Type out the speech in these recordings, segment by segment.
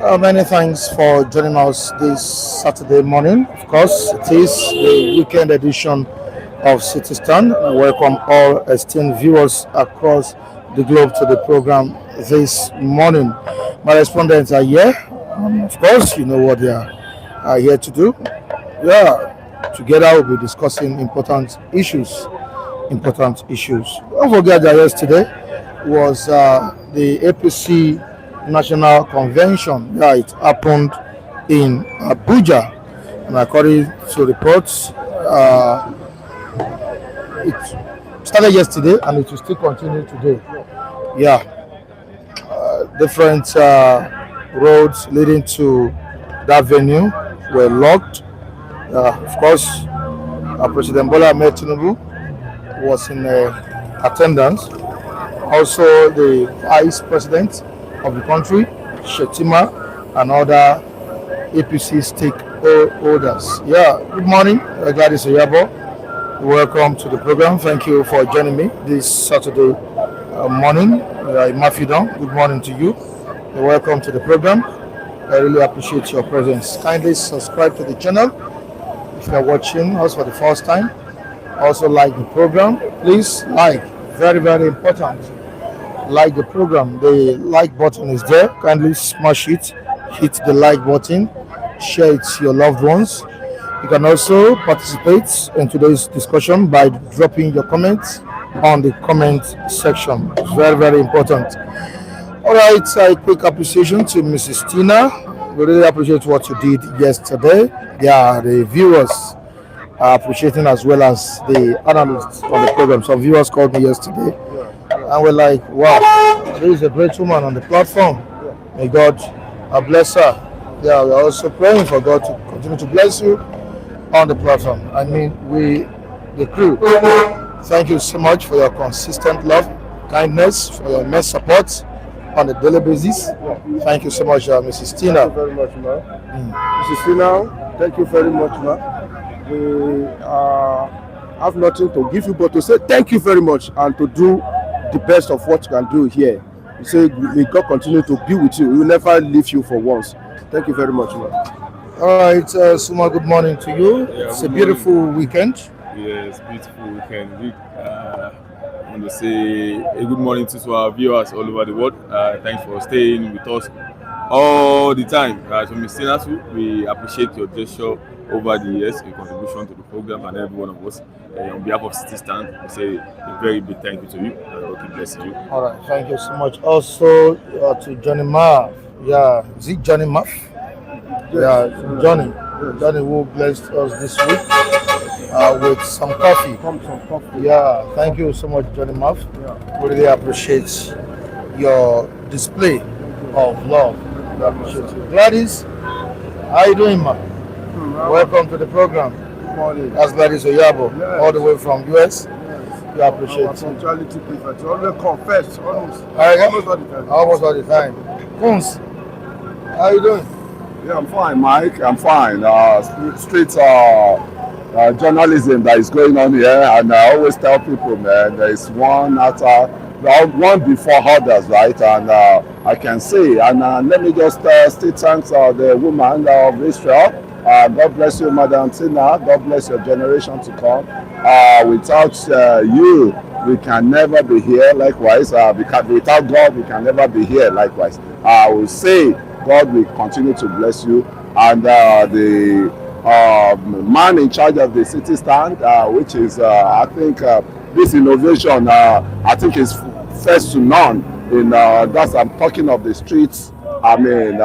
Many thanks for joining us this Saturday morning. Of course, it is the weekend edition of City Stand. I welcome all esteemed viewers across the globe to the program this morning. My respondents are here. Of course, you know what they are here to do. Yeah, together we'll be discussing important issues. Important issues. Don't forget that yesterday was the APC National Convention. Yeah, it happened in Abuja, and according to reports, it started yesterday and it will still continue today. Yeah, different roads leading to that venue were locked. Of course, President Bola Ahmed Tinubu was in attendance. Also, the vice president of the country, Shetima, and other APC stakeholders. Yeah, good morning. Gladys Oyabo. Welcome to the program. Thank you for joining me this Saturday morning. Mafidon, good morning to you. Welcome to the program. I really appreciate your presence. Kindly subscribe to the channel if you are watching us for the first time. Also like the program. Please like. Very, very important. Like the program. The like button is there. Kindly smash it. Hit the like button. Share it to your loved ones. You can also participate in today's discussion by dropping your comments on the comment section. It's very, very important. All right, a quick appreciation to Mrs. Tina. We really appreciate what you did yesterday. Yeah, the viewers are appreciating as well as the analysts on the program. Some viewers called me yesterday and we're like, wow, there is a great woman on the platform. May God bless her. Yeah, we're also praying for God to continue to bless you on the platform. I mean, we, the crew, thank you so much for your consistent love, kindness, for your immense support on a daily basis. Thank you so much, Mrs. Tina. Thank you very much, ma. Mrs. Tina, thank you very much, ma. We have nothing to give you but to say thank you very much and to do the best of what you can do here. We say may God continue to be with you. We will never leave you for once. Thank you very much, ma. All right, Suma, good morning to you. Yeah, it's a beautiful weekend. Yes, beautiful weekend. I want to say a good morning to our viewers all over the world. Thanks for staying with us all the time. So, Ms. Sinatu, we appreciate your gesture over the years, your contribution to the program and every one of us. On behalf of City Stand, we say a very big thank you to you and God keep blessing you. All right, thank you so much. Also to Johnny Maff. Yeah, is it Johnny Maff? Yeah, Johnny. Johnny who blessed us this week with some coffee. Yeah, thank you so much, Johnny Maff. Yeah. We really appreciate your display of love. We appreciate you. Gladys, how you doing, ma? Welcome to the program. Good morning. That's Gladys Oyabo, yes. All the way from US. Yes. We appreciate it. Punctuality prefect. You always confess, almost all the time. Almost all the time. Kunz, how you doing? Yeah, I'm fine, Mike. I'm fine. Street journalism that is going on here, and I always tell people, man, there is one after, one before others, right? And I can say, and let me just still thank the woman of Israel. God bless you, Madam Tina. God bless your generation to come. Without you, we can never be here. Likewise, because without God, we can never be here. Likewise, I will say, God will continue to bless you. And the man in charge of the City Stand, which is, I think, this innovation, I think is first to none. In that's I'm talking of the streets. I mean,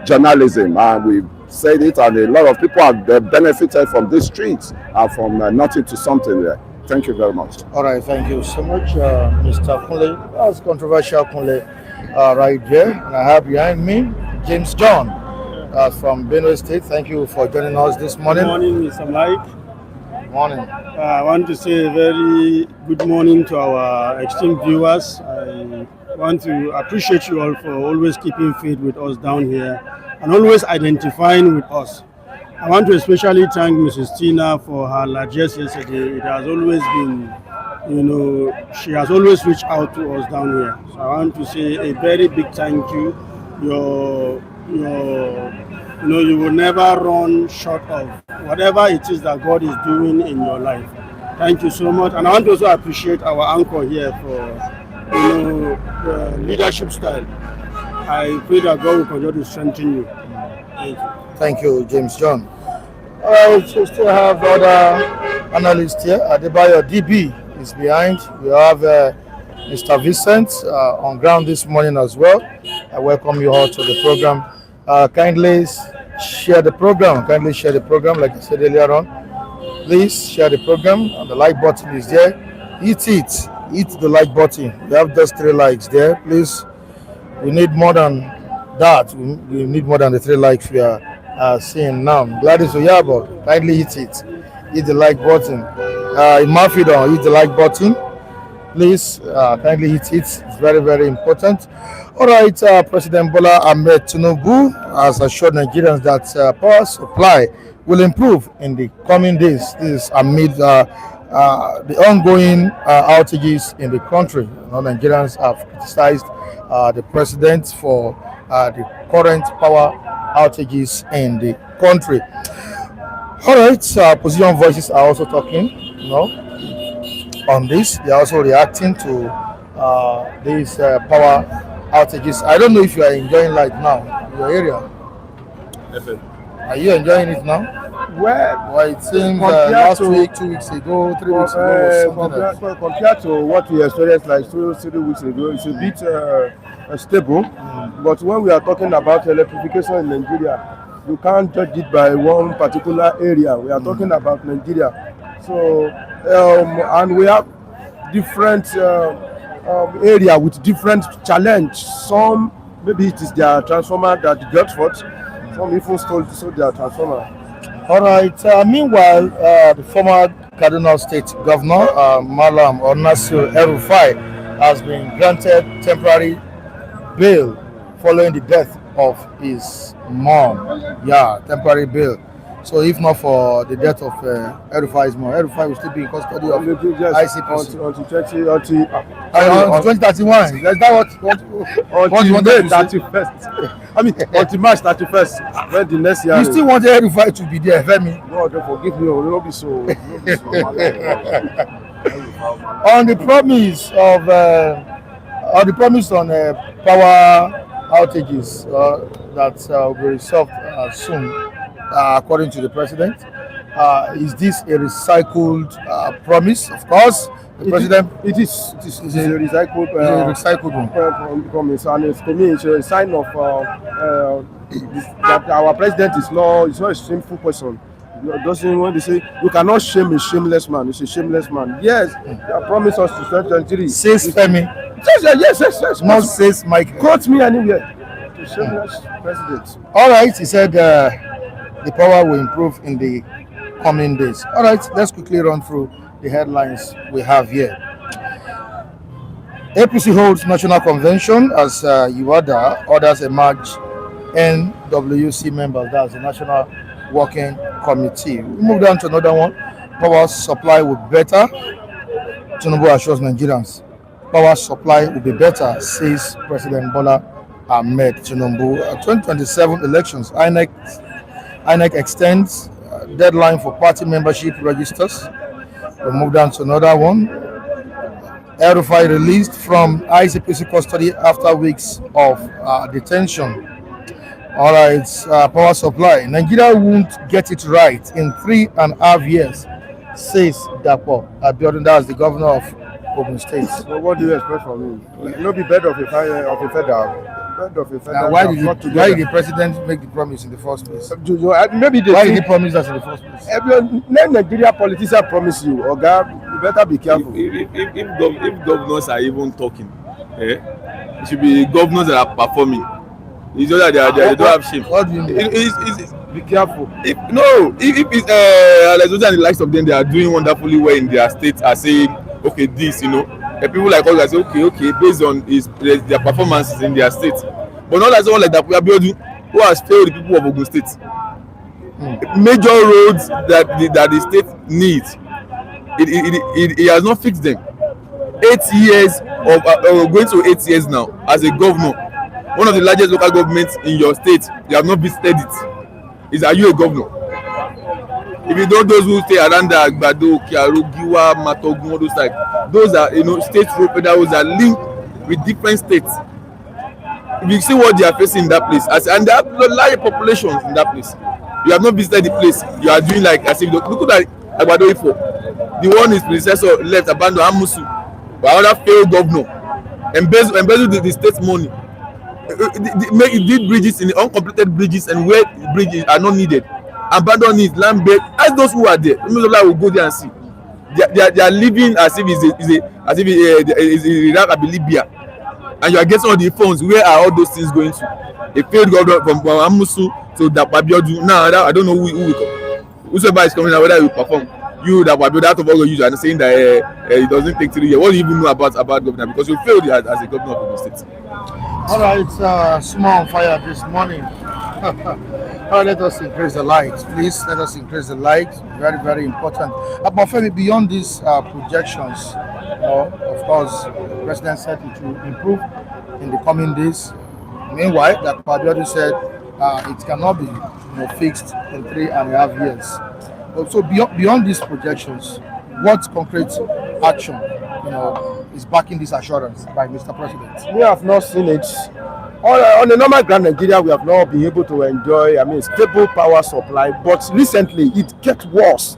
journalism, and we've said it, and a lot of people have benefited from these streets and from nothing to something there. Thank you very much. All right, thank you so much, Mr. Kunle. That's controversial, Kunle, right there. And I have behind me James John from Benue State. Thank you for joining us this morning. Good morning, Mr. Mike. Morning. I want to say a very good morning to our esteemed viewers. I want to appreciate you all for always keeping faith with us down here and always identifying with us. I want to especially thank Mrs. Tina for her largesse yesterday. It has always been, she has always reached out to us down here. So I want to say a very big thank you. Your you will never run short of whatever it is that God is doing in your life. Thank you so much, and I want to also appreciate our anchor here for leadership style. I pray that God will continue to strengthen you. Thank you. Thank you, James John. All right, we still have other analysts here. Adebayo DB is behind. We have Mr. Vincent on ground this morning as well. I welcome you all to the program. Kindly share the program. Like I said earlier on. Please share the program. And the like button is there. Hit it. Hit the like button. We have just 3 likes there. Please, we need more than that. We need more than the 3 likes we are seeing now. Gladys Oyabo, kindly hit it. Hit the like button. Imafidon, hit the like button. Please kindly hit it. It's very, very important. All right, President Bola Ahmed Tinubu has assured Nigerians that power supply will improve in the coming days. This is amid the ongoing outages in the country. Nigerians have criticized the president for the current power outages in the country. All right, opposition voices are also talking, on this. They are also reacting to these power outages. I don't know if you are enjoying light now in your area. Are you enjoying it now? Well, it seems last week, 2 weeks ago, 3 weeks ago, compared to what we experienced like 2 or 3 weeks ago, it's a bit stable. But when we are talking about electrification in Nigeria, you can't judge it by one particular area. We are talking about Nigeria. So, and we have different area with different challenge. Some, maybe it is their transformer that got fault. Some even stole their transformer. All right. Meanwhile, the former Kaduna State Governor, Malam or Nasir El-Rufai, has been granted temporary bail following the death of his mom. Yeah, temporary bail. So if not for the death of El-Rufai's mom, El-Rufai will still be in custody of ICPC. Until 2031. Is that what you wanted to say? 31st. I mean, until March 31st. When the next year. You still want El-Rufai to be there, Femi? No, don't forgive me. Will not be so. On the promise on power outages that will be resolved soon, according to the president. Is this a recycled promise? Of course, the president. It is a recycled one. Promise, and it's, to me, it's a sign of that our president is not a shameful person. Doesn't when they say you cannot shame a shameless man, it's a shameless man. Yes, they promise us to 2023. Says Femi. Yes. Not says Mike. Quote me anywhere. The shameless president. All right, he said the power will improve in the coming days. All right, let's quickly run through the headlines we have here. APC holds national convention as UADA orders emerge NWC members. That's the National Working Committee. We move down to another one. Power supply will be better. Tinubu assures Nigerians. Power supply will be better, says President Bola Ahmed Tinubu. 2027 elections. INEC extends deadline for party membership registers. We move down to another one. El-Rufai released from ICPC custody after weeks of detention. All right, power supply. Nigeria won't get it right in 3.5 years, says Dapo Abiodun. That's the governor of Ogun State. So what do you expect from me? It will be better of a federal. Now, why did the president make the promise in the first place? Maybe why did he promise that in the first place? Let Nigeria politicians promise you, Oga, you better be careful. If governors are even talking, it should be governors that are performing. It's just that they don't have shame. What do you mean? Be careful. If it's the likes of them, they are doing wonderfully well in their state, are saying, okay, this, and people like us say, okay, based on their performances in their state. But not like someone like that, who has failed the people of Ogun State. Major roads that the state needs, it has not fixed them. 8 years of going to 8 years now as a governor. one of the largest local governments in your state, you have not visited it. Are you a governor? If you don't, those who stay around the Agbado, Kiaru, Giwa, Matogun, all those types, those are state road pedals are linked with different states. If you see what they are facing in that place, and there are large populations in that place, you have not visited the place. You are doing like as if look at Agbado Ifo. The one his predecessor left, abandoned Amusu, but another failed governor, embezzled the state's money. It did bridges in the uncompleted bridges and where bridges are not needed. Abandon it, land bed. Ask those who are there. Most of them will go there and see. They are living as if it's Iraq, Libya, and you are getting all the funds. Where are all those things going to? A failed government from Amusu to Dapabiodun. Now I don't know whosoever is coming out whether you perform. You Dapabiodun, that of all you are saying that it doesn't take 3 years. What do you even know about governor? Because you failed as a governor of the state. All right, small on fire this morning. All right, let us increase the lights, please. Let us increase the lights. Very, very important. But Femi, beyond these projections, of course, the president said it will improve in the coming days. Meanwhile, that Abiodun said it cannot be fixed in 3.5 years. So beyond these projections, what concrete action is backing this assurance by Mr. President? We have not seen it. On a normal ground, Nigeria, we have not been able to enjoy, stable power supply. But recently, it gets worse.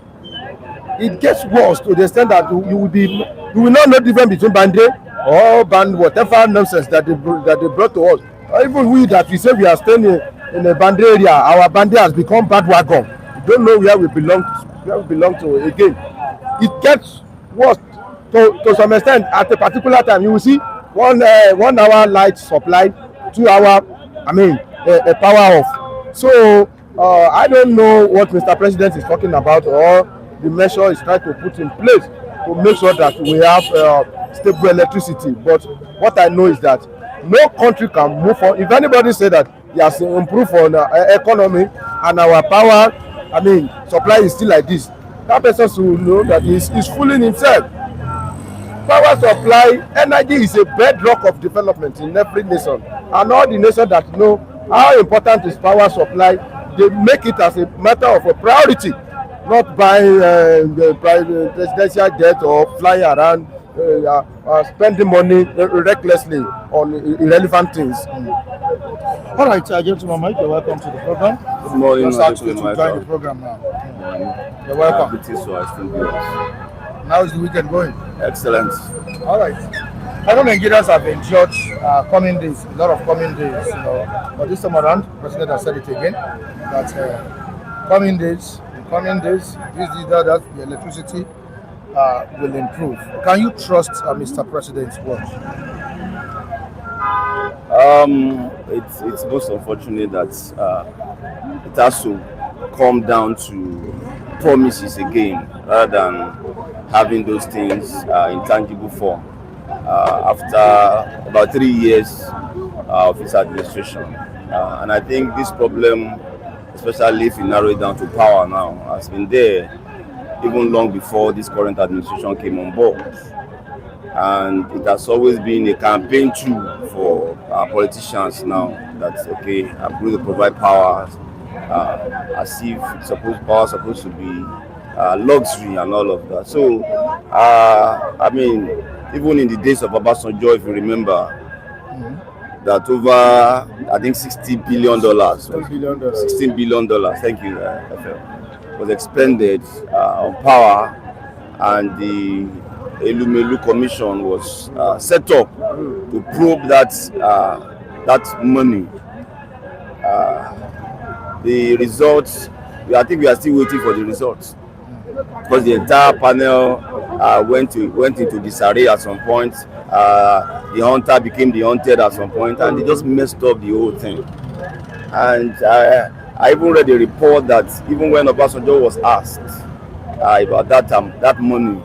It gets worse to the extent that you will not know the difference between bande or band, whatever nonsense that they brought to us. Or even we that we say we are staying in a band area, our band has become bandwagon. We don't know where we belong to again. It gets worse to some extent. At a particular time, you will see 1 hour light supply, 2 hour, a power off. So I don't know what Mr. President is talking about or the measure is trying to put in place to make sure that we have stable electricity. But what I know is that no country can move on. If anybody say that he has improved on economy and our power, supply is still like this, that person should know that he's fooling himself. Power supply, energy is a bedrock of development in every nation, and all the nations that know how important is power supply, they make it as a matter of a priority, not buying presidential jet or flying around spending money recklessly on irrelevant things. All right, gentlemen, Mike, you're welcome to the program. Good morning. You're to join the program now. You're welcome. How is the weekend going? Excellent. All right. I know Nigerians have enjoyed coming days, a lot of coming days, but this time around, the president has said it again, that coming days, that the electricity will improve. Can you trust Mr. President's word? It's most unfortunate that it has to come down to promises again rather than having those things in tangible form after about 3 years of his administration. And I think this problem, especially if you narrow it down to power now, has been there even long before this current administration came on board. And it has always been a campaign tool for our politicians now. That's okay, I'm going to provide power as if power is supposed to be luxury and all of that. So, even in the days of Obasanjo, if you remember, that over, I think $16 billion, $16 billion, thank you, was expended on power, and the Elumelu Commission was set up to probe that money. The results, I think we are still waiting for the results, because the entire panel went into disarray at some point. The hunter became the hunted at some point, and they just messed up the whole thing. And I even read a report that even when Obasanjo was asked about that money,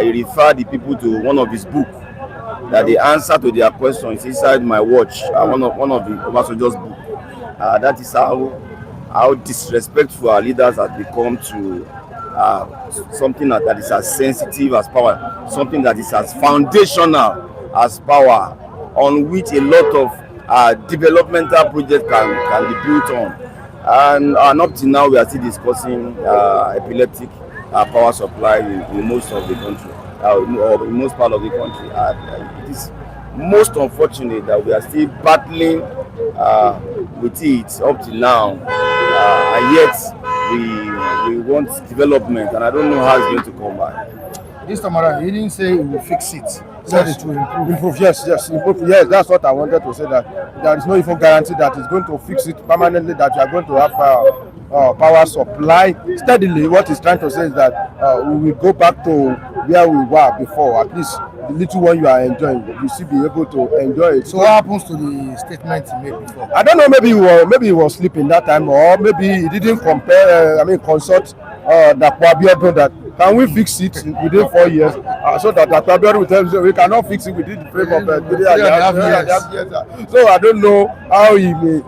he referred the people to one of his books, that the answer to their questions inside my watch, one of the Obasanjo's book. That is how disrespectful our leaders have become to something that is as sensitive as power, something that is as foundational as power, on which a lot of developmental project can be built on. And up to now, we are still discussing epileptic power supply in most of the country, or in most part of the country. It is most unfortunate that we are still battling with it up to now, and yet we want development, and I don't know how it's going to come by. This time around, he didn't say he will fix it. He said it will improve. Yes, improve. Yes, that's what I wanted to say. That there is no even guarantee that it's going to fix it permanently. That you are going to have power supply steadily. What he's trying to say is that we will go back to where we were before. At least the little one you are enjoying, you should be able to enjoy it. So what happens to the statement he made before? I don't know. Maybe he was sleeping that time, or maybe he didn't consult Dapo Abiodun that. Can we fix it within 4 years? So that Abiodun will tell you we cannot fix it within the frame of 3.5 years. So I don't know how he may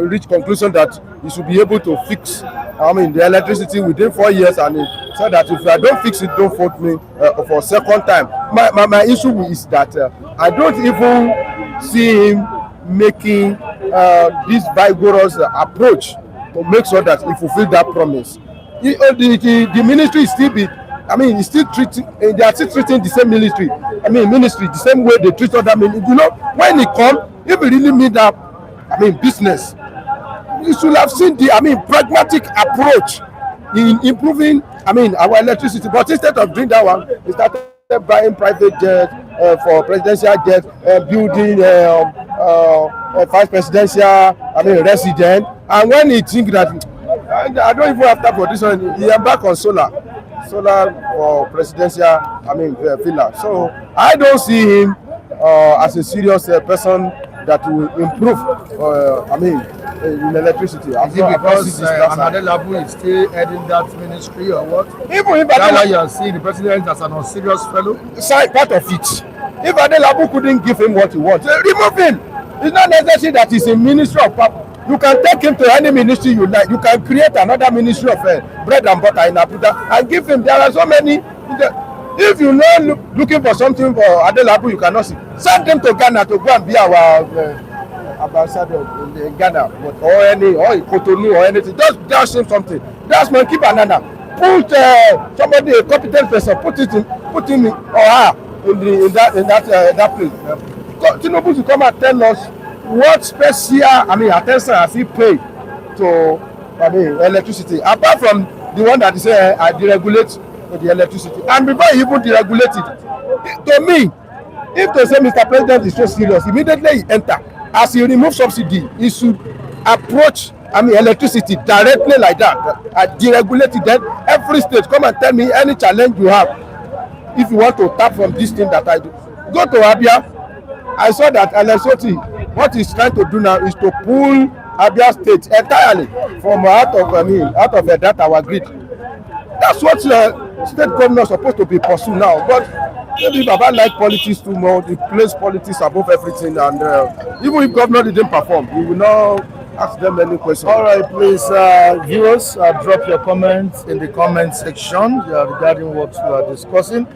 reach conclusion that he should be able to fix the electricity within 4 years, and he said that if I don't fix it, don't vote me for a second time. My issue is that I don't even see him making this vigorous approach to make sure that he fulfill that promise. The ministry is still it's still treating. They are still treating the same ministry. Ministry the same way they treat other ministry. You know, when he come, if he really mean that, business, you should have seen the pragmatic approach in improving our electricity. But instead of doing that one, he started buying private jets for presidential jets, building vice presidential residence. And when he think that I don't even have time for this one, he embark on solar for presidential villa. So I don't see him as a serious person that will improve in electricity. Is it because Adelabu is still heading that ministry or what? Even if that's why you are seeing the president as an unserious fellow? Part of it. If Adelabu couldn't give him what he wants, remove him. It's not necessary that he's a minister of power. You can take him to any ministry you like. You can create another ministry of bread and butter in Abuja and give him. There are so many. If you're not looking for something for Adelabu, you cannot see. Send him to Ghana to go and be our ambassador in Ghana, or Cotonou or anything. Just dash him something. That's monkey banana. Put somebody, a competent person, put him or her in that place. Tinubu to come and tell us what special attention has he paid to electricity, apart from the one that he say I deregulate the electricity, and before he even deregulate it. To me, if to say Mr. President is so serious, immediately he enter. As he remove subsidy, he should approach electricity directly like that. I deregulate it. Then every state come and tell me any challenge you have. If you want to tap from this thing that I do, go to Abia. I saw that Lesotho, what he's trying to do now is to pull Abia State entirely from out of that our grid. That's what state government are supposed to be pursuing now. But maybe Baba like politics too much. He places politics above everything, and even if government didn't perform, we will not ask them any questions. All right, please, viewers, drop your comments in the comment section regarding what we are discussing.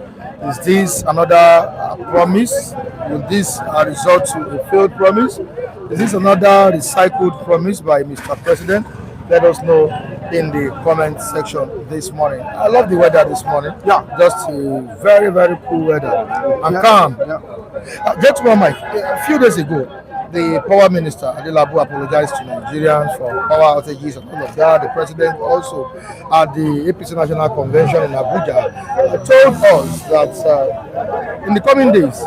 Is this another promise? Will this result to a failed promise? Is this another recycled promise by Mr. President? Let us know in the comment section this morning. I love the weather this morning. Yeah, just a very, very cool weather and calm. Yeah. Just one mic. A few days ago, the power minister Adelabu apologized to Nigerians for power outages and all of that. The president also at the APC National Convention in Abuja told us that in the coming days,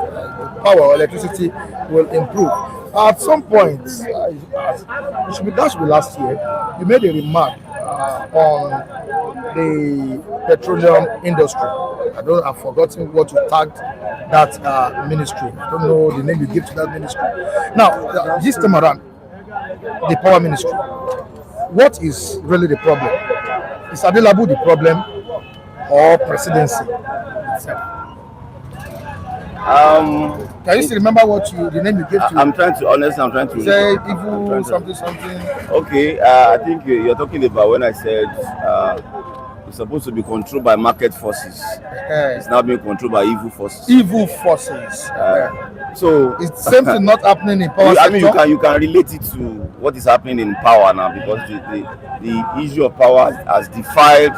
power electricity will improve. At some point, that should be last year, you made a remark on the petroleum industry. I've forgotten what you tagged that ministry. I don't know the name you give to that ministry. Now, this time around, the power ministry, what is really the problem? Is Adelabu the problem or presidency itself? Can you still remember the name you gave to? I'm trying to say evil something. Okay, I think you're talking about when I said is supposed to be controlled by market forces. It's now being controlled by evil forces. Evil forces. So it's the same thing not happening in power I mean, sector. you can relate it to what is happening in power now, because the issue of power has defied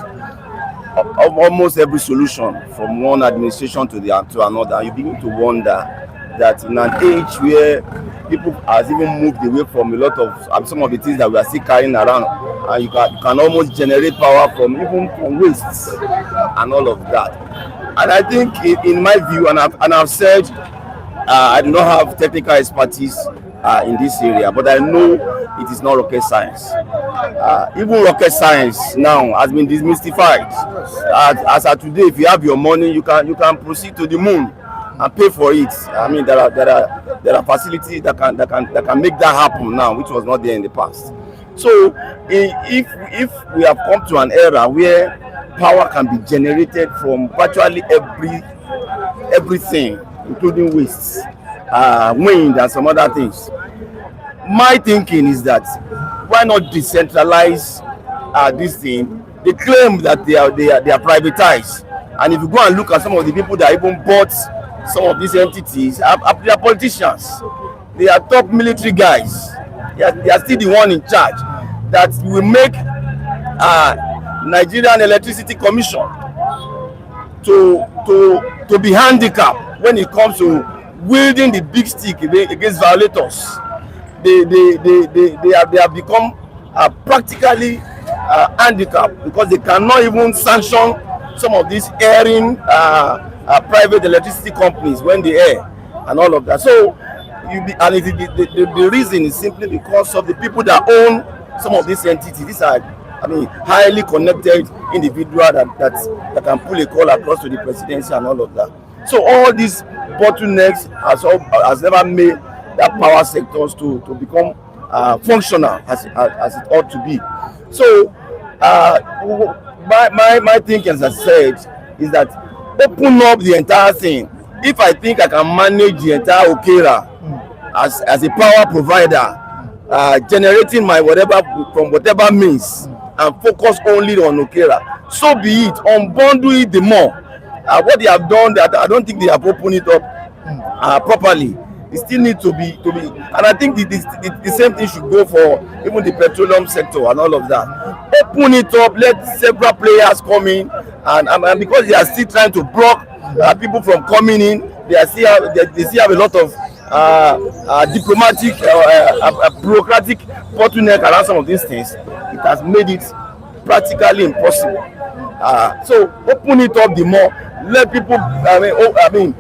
almost every solution from one administration to another. And you begin to wonder that in an age where people has even moved away from a lot of some of the things that we are still carrying around, and you can almost generate power from wastes and all of that. And I think in my view, and I've said, I do not have technical expertise in this area, but I know it is not rocket science. Even rocket science now has been demystified. As of today, if you have your money, you can proceed to the moon and pay for it. I mean, there are facilities that can make that happen now, which was not there in the past. So, if we have come to an era where power can be generated from virtually everything, including wastes, wind, and some other things, my thinking is that why not decentralize this thing? They claim that they are privatized, and if you go and look at some of the people that even bought some of these entities, they are politicians. They are top military guys. They are still the one in charge. That will make Nigerian Electricity Commission to be handicapped when it comes to wielding the big stick against violators. They have become practically handicapped, because they cannot even sanction some of these airing private electricity companies when they air and all of that. So the reason is simply because of the people that own some of these entities. These are, I mean, highly connected individuals that can pull a call across to the presidency and all of that. So all these bottlenecks has never made that power sectors to become functional as it ought to be. So my thinking, as I said, is that open up the entire thing. If I think I can manage the entire Okera as a power provider, generating my whatever from whatever means, and focus only on Okera, so be it. Unbundle it the more. What they have done, that I don't think they have opened it up properly. It still needs to be, and I think the same thing should go for even the petroleum sector and all of that. Open it up, let several players come in, and because they are still trying to block people from coming in, they still have a lot of diplomatic, bureaucratic bottleneck around some of these things. It has made it practically impossible. So open it up the more. Let people,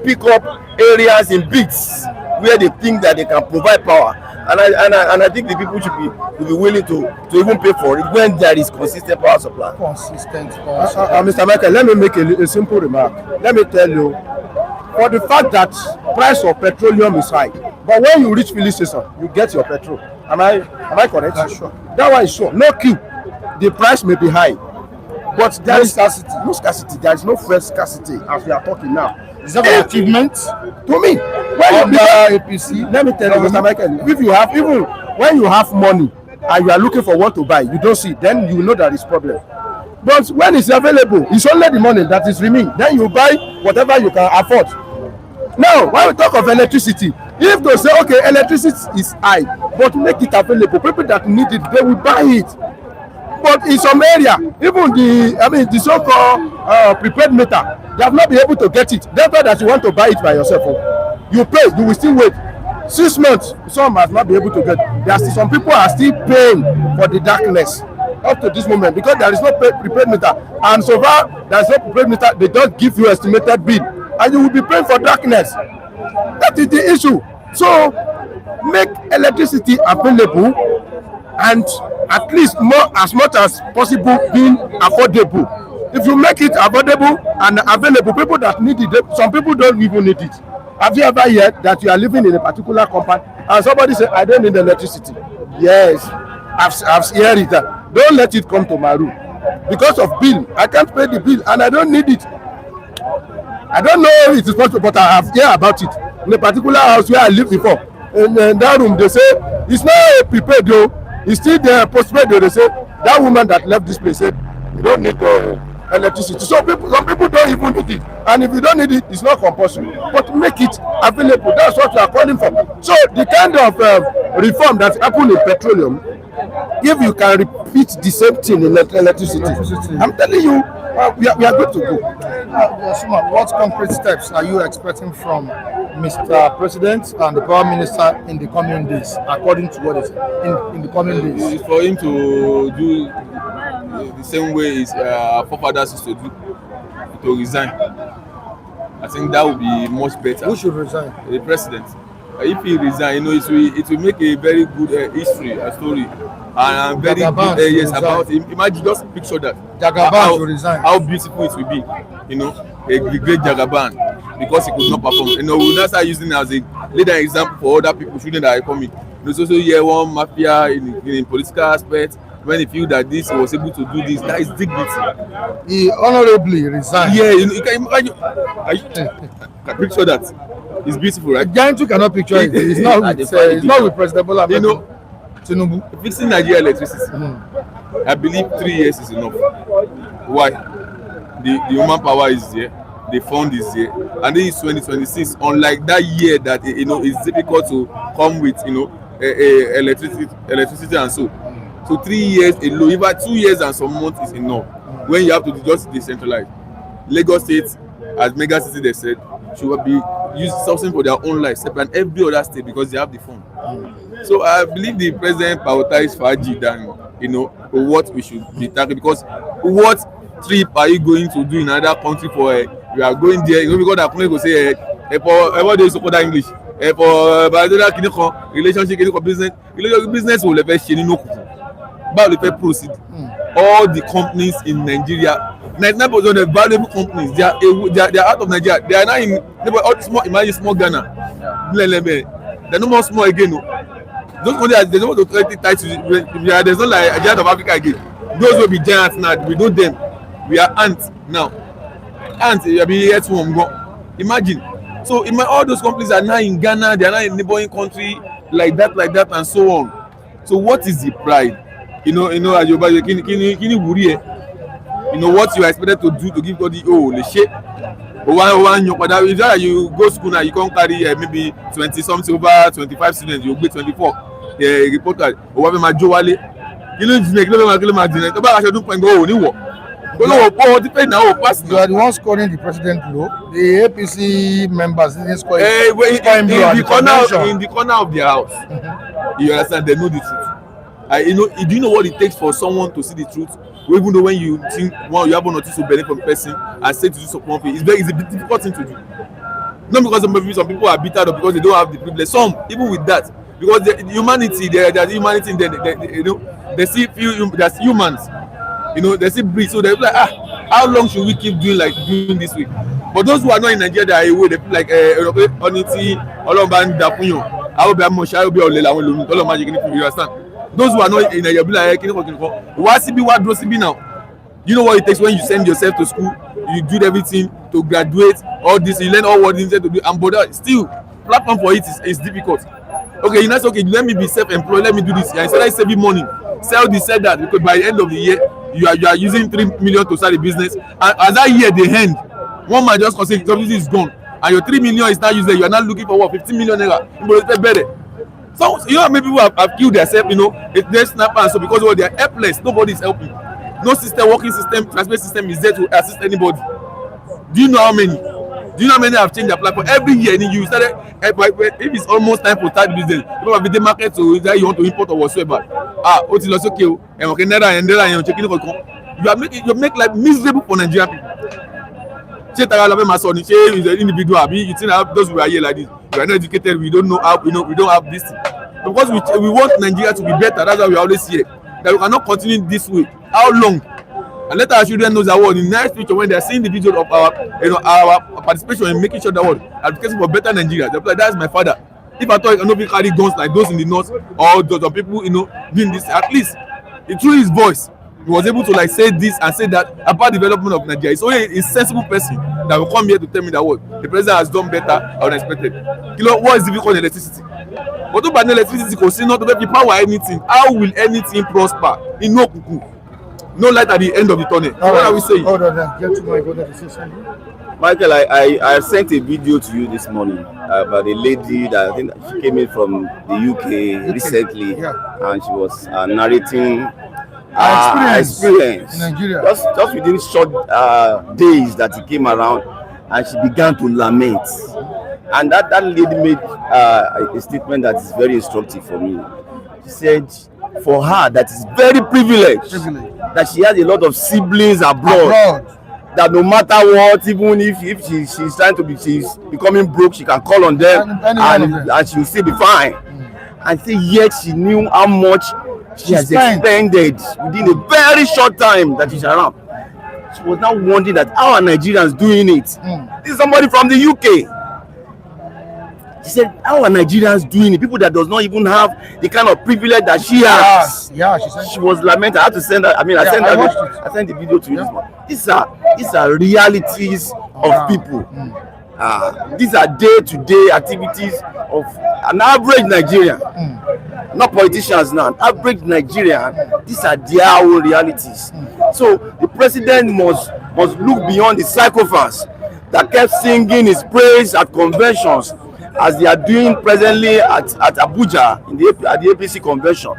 pick up areas in bits where they think that they can provide power, and I think the people should be willing to even pay for it when there is consistent power supply. Mr. Michael, let me make a simple remark. Let me tell you, for the fact that price of petroleum is high, but when you reach filling station, you get your petrol. Am I correct? Sure. That one is sure. No queue. The price may be high, but there is scarcity. No scarcity. There is no fuel scarcity as we are talking now. Is that an achievement to me? When APC, let me tell you, Mr. Michael, if you have, even when you have money and you are looking for what to buy, you don't see, then you know there is problem. But when it's available, it's only the money that is remaining. Then you buy whatever you can afford. Now, when we talk of electricity, if they say, okay, electricity is high, but make it available, people that need it, they will buy it. But in some area, even the so-called prepaid meter, they have not been able to get it. That's why that you want to buy it by yourself. You pay, you will still wait. 6 months, some has not been able to get. There are still, some people are still paying for the darkness up to this moment, because there is no prepaid meter. And so far, there is no prepaid meter. They don't give you estimated bill, and you will be paying for darkness. That is the issue. So make electricity available, and at least as much as possible being affordable. If you make it affordable and available, people that need it, some people don't even need it. Have you ever heard that you are living in a particular compound and somebody say, I don't need electricity? Yes, I've heard it. Don't let it come to my room. Because of bill, I can't pay the bill and I don't need it. I don't know if it is possible, but I have heard about it. In a particular house where I lived before, in that room, they say, it's not prepaid though, it's still there, postpaid though. They say, that woman that left this place said, you don't need electricity. So some people don't even need it, and if you don't need it, it's not compulsory. But make it available. That's what we are calling for. So the kind of reform that happened in petroleum, if you can repeat the same thing in electricity, I'm telling you, we are good to go. Yasuma, what concrete steps are you expecting from Mr. President and the Prime Minister in the coming days, according to what is in the coming days? It's for him to do the same way his forefathers used to resign. I think that would be much better. Who should resign? The president. If he resign, it will make a very good history, a story, and very Jagaban good yes about him. Imagine, just picture that. Jagaban should resign. How beautiful it will be, a great Jagaban, because he could not perform. We will not start using it as a leader example for other people, students that are coming. There's also one mafia in political aspect. When he feel that this was able to do this, that is dignity. He honorably resigned. Yeah, you can imagine. Can picture that. It's beautiful, right? Giant cannot picture it. It's not with President Bola Ahmed Tinubu. Fixing Nigeria electricity. I believe 3 years is enough. Why? The human power is there, the fund is there, and this is 2026. Unlike that year that it's difficult to come with electricity and so. So 3 years alone, even 2 years and some months is enough. When you have to just decentralize. Lagos State, as mega city they said, should be used something for their own life, separate every other state because they have the fund. So I believe the president prioritized Faji than what we should be tackling, because what trip are you going to do in another country for? You are going there, because that people go say for everybody is supposed English. For relationship business will never change but we proceed. All the companies in Nigeria, 99% of the valuable companies, they are out of Nigeria. They are now in small, imagine small Ghana. They're no more small again. Those countries, they don't want to take tight to there's not like a giant of Africa again. Those will be giants now. We know them. We are ants now. Ants, you be here to imagine. So all those companies are now in Ghana, they are now in neighboring country like that, and so on. So what is the pride? As you what you are expected to do to give God the shape. If you go school now, you can't carry maybe 20 something over 25 students, you'll be 24. Report card. You are the one scoring the president low. The APC members didn't score in the corner of their house. You understand? They know the truth. Do you know what it takes for someone to see the truth? Even though when you think you have one or two to benefit from the person and say to do something, it's a difficult thing to do. Not because some people are bitter or because they don't have the privilege. Some even with that, because the humanity, there's humanity in there. They see there's humans. They see breed. So they're like, how long should we keep doing this way? But those who are not in Nigeria, they are away. They feel like honesty, Olomban Dapunyo. I will be a Moshe, I will be a Lela, you understand? Those who are not in Nigeria, like, what now? You know what it takes when you send yourself to school, you do everything to graduate, all this, you learn all what you need to do, and but still, platform for it is difficult. Okay, that's okay, let me be self-employed, let me do this. And instead of saving money, sell this, sell that, because by the end of the year, you are using 3 million to start a business, and as that year they end, one man just consider something is gone, and your 3 million is not used there, you are not looking for what, 15 million naira. So many people have killed themselves, they snap and so because they are helpless, nobody is helping. No system, working system, transport system is there to assist anybody. Do you know how many? Do you know how many have changed their platform? Every year you started, if it's almost time to start business, people have the market so either you want to import or whatsoever. It's okay. You make life miserable for Nigerian people. Individual, you think those who are here like this, we are not educated, we don't know how, we don't have this thing. Because we want Nigeria to be better, that's why we always here. That we cannot continue this way. How long? And let our children know that in the next future, when they are seeing the video of our participation in making sure that advocating for better Nigeria, they're like, that's my father. If I thought I cannot carry guns like those in the north, or those people, doing this, at least through his voice, he was able to say this and say that about development of Nigeria. It's only a sensible person that will come here to tell me that the president has done better or unexpected. What is difficult in electricity? But if electricity can see not to power anything, how will anything prosper? In no kuku. no light at the end of the tunnel. So what are we saying? Hold on, gentlemen, go to say something. Michael, I sent a video to you this morning about a lady that I think she came in from the UK recently, and she was narrating her experience in Nigeria. Just within short days that he came around, and she began to lament. And that lady made a statement that is very instructive for me. She said, for her, that is very privileged, that she has a lot of siblings abroad. That no matter what, even if she's trying to be, she's becoming broke, she can call on them and she will still be fine. And say yet she knew how much she has expended within a very short time that she's around. She was now wondering that how are Nigerians doing it? This is somebody from the UK. She said, how are Nigerians doing it? People that does not even have the kind of privilege that she has. Yeah, she said. She was lamenting. I had to send her. I mean, I sent the video to you. These are realities of people. These are day-to-day activities of an average Nigerian. Not politicians now. An average Nigerian. These are their own realities. So the president must look beyond the psychophants that kept singing his praise at conventions, as they are doing presently at Abuja at the APC convention,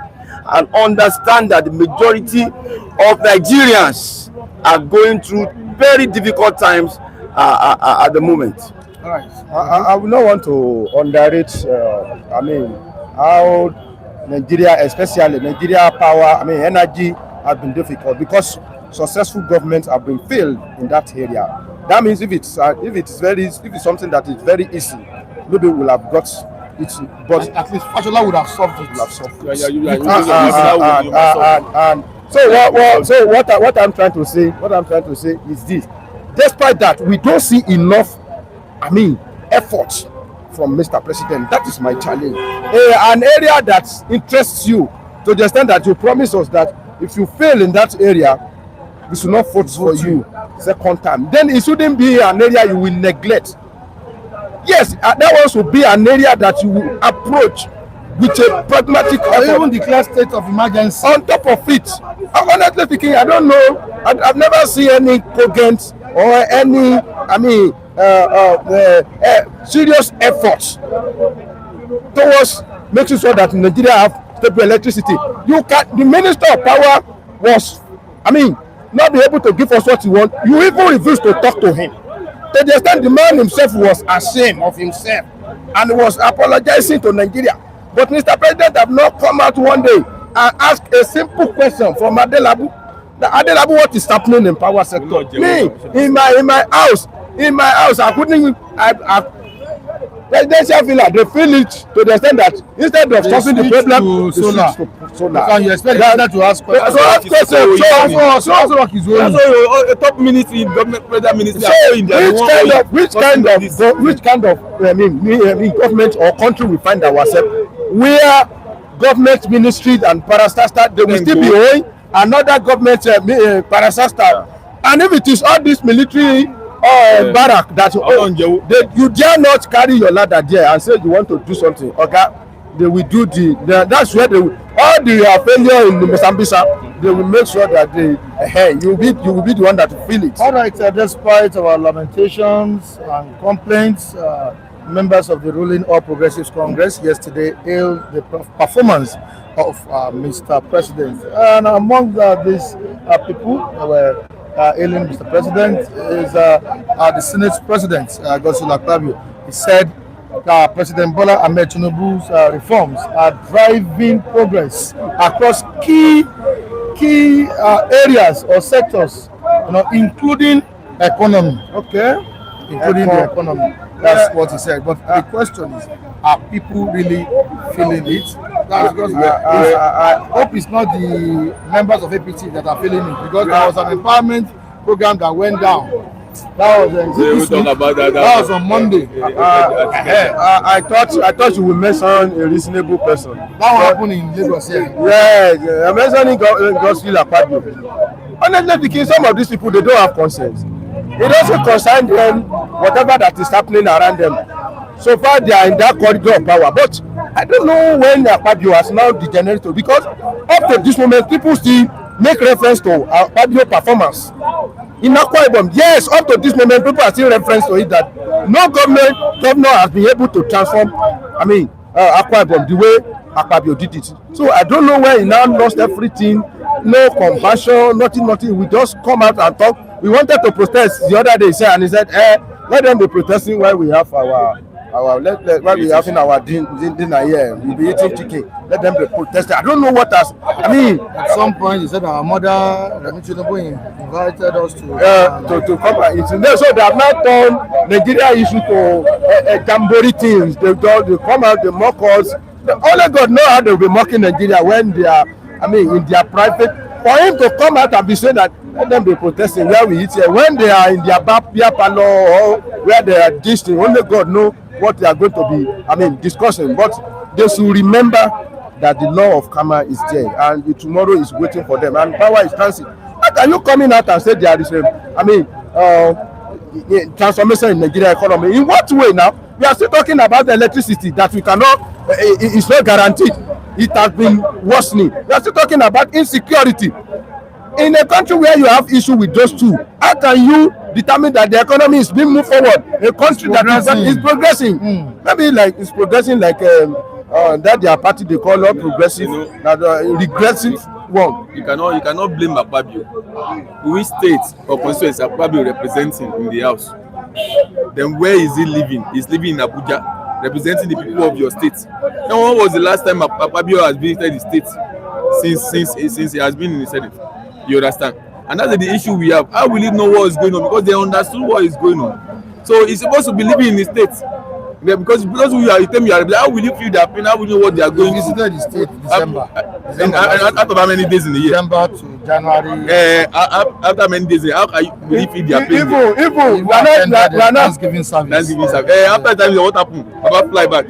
and understand that the majority of Nigerians are going through very difficult times at the moment. All right. I would not want to underrate, how Nigeria, especially Nigeria power, energy has been difficult because successful governments have been failed in that area. That means if it's something that is very easy, maybe we'll have got it, but at least Fashola would have solved it. So what I'm trying to say is this: despite that, we don't see enough, effort from Mr. President. That is my challenge. An area that interests you to the extent that you promise us that if you fail in that area, we should not vote for you second time. Then it shouldn't be an area you will neglect. Yes, that one should be an area that you will approach with a pragmatic effort. Even declare state of emergency. On top of it, honestly speaking, I don't know. I've never seen any cogent or any, serious efforts towards making sure that Nigeria have stable electricity. The Minister of Power was, not be able to give us what he wants. You even refused to talk to him. To the extent the man himself was ashamed of himself and was apologizing to Nigeria. But Mr. President have not come out one day and asked a simple question from Adelabu. Adelabu, what is happening in power sector? Me, in my house, I couldn't even, presidential villa, they feel it to the extent that instead of solving the problem, they switch to solar. Can you expect that to ask questions? A top ministry in government, president ministry. Which kind of government or country we find ourselves where government ministries and parastatal they will still be owing another government parastatal, and if it is all this military barrack that you dare not carry your ladder there and say you want to do something, they will do that's where all the failure in the Mozambique, they will make sure that you will be the one that will feel it. All right, despite our lamentations and complaints, members of the ruling All Progressives Congress yesterday hailed the performance of Mr. President. And among these people were hailing Mr. President is the Senate President, Godswill Akpabio. He said President Bola Ahmed Tinubu's reforms are driving progress across key areas or sectors, including economy. Including the economy. That's what he said. But the question is, are people really feeling it? That's because I hope it's not the members of APT that are feeling it, because there was an empowerment program that went down. That was on Monday. I thought you would mention a reasonable person. That happened in Lagos here. Yeah, I'm mentioning Godswill Akpabio. Honestly speaking, some of these people, they don't have conscience. It doesn't concern them whatever that is happening around them. So far, they are in that corridor of power. But I don't know when Akpabio has now degenerated, because up to this moment, people still make reference to our audio performance in Akwa Ibom. Yes, up to this moment, people are still reference to it that no governor has been able to transform, Akwa Ibom the way Akpabio did it. So I don't know where he now lost everything, no compassion, nothing. We just come out and talk. We wanted to protest the other day, and he said, let them be protesting while we have while we having our dinner here. We'll be eating chicken. Let them be protesting. I don't know what has. At some point, he said our mother, Tinubu, invited us to come and eat. So they have now turned Nigeria issue to jamboree things. They come out, they mock us. Only God know how they will be mocking Nigeria when they are, in their private. For him to come out and be saying that let them be protesting where we eat here, when they are in their beer parlor or where they are distant, only God know what they are going to be, discussing. But they should remember that the law of karma is there, and tomorrow is waiting for them, and power is dancing. How can you coming out and say there is transformation in Nigeria economy? In what way now? We are still talking about the electricity that we cannot. It's not guaranteed. It has been worsening. We are still talking about insecurity. In a country where you have issue with those two, how can you determine that the economy is being moved forward? A country that is progressing, maybe like it's progressing like that their party they call up progressive, regressive one. You cannot blame Akpabio. Which state or constituency Akpabio representing in the house? Then where is he living? He's living in Abuja, representing the people of your state. And when was the last time Akpabio has visited the state since he has been in the Senate? You understand? And that's the issue we have. How will he know what is going on? Because they understood what is going on. So he's supposed to be living in the state. Yeah, because you are how will you feel their pain? How will you know what they are going through? Visited the state December. After how many days in the year? December to January. After many days, how will you feel their pain? Even we are not Thanksgiving service. After time, what happened? About fly back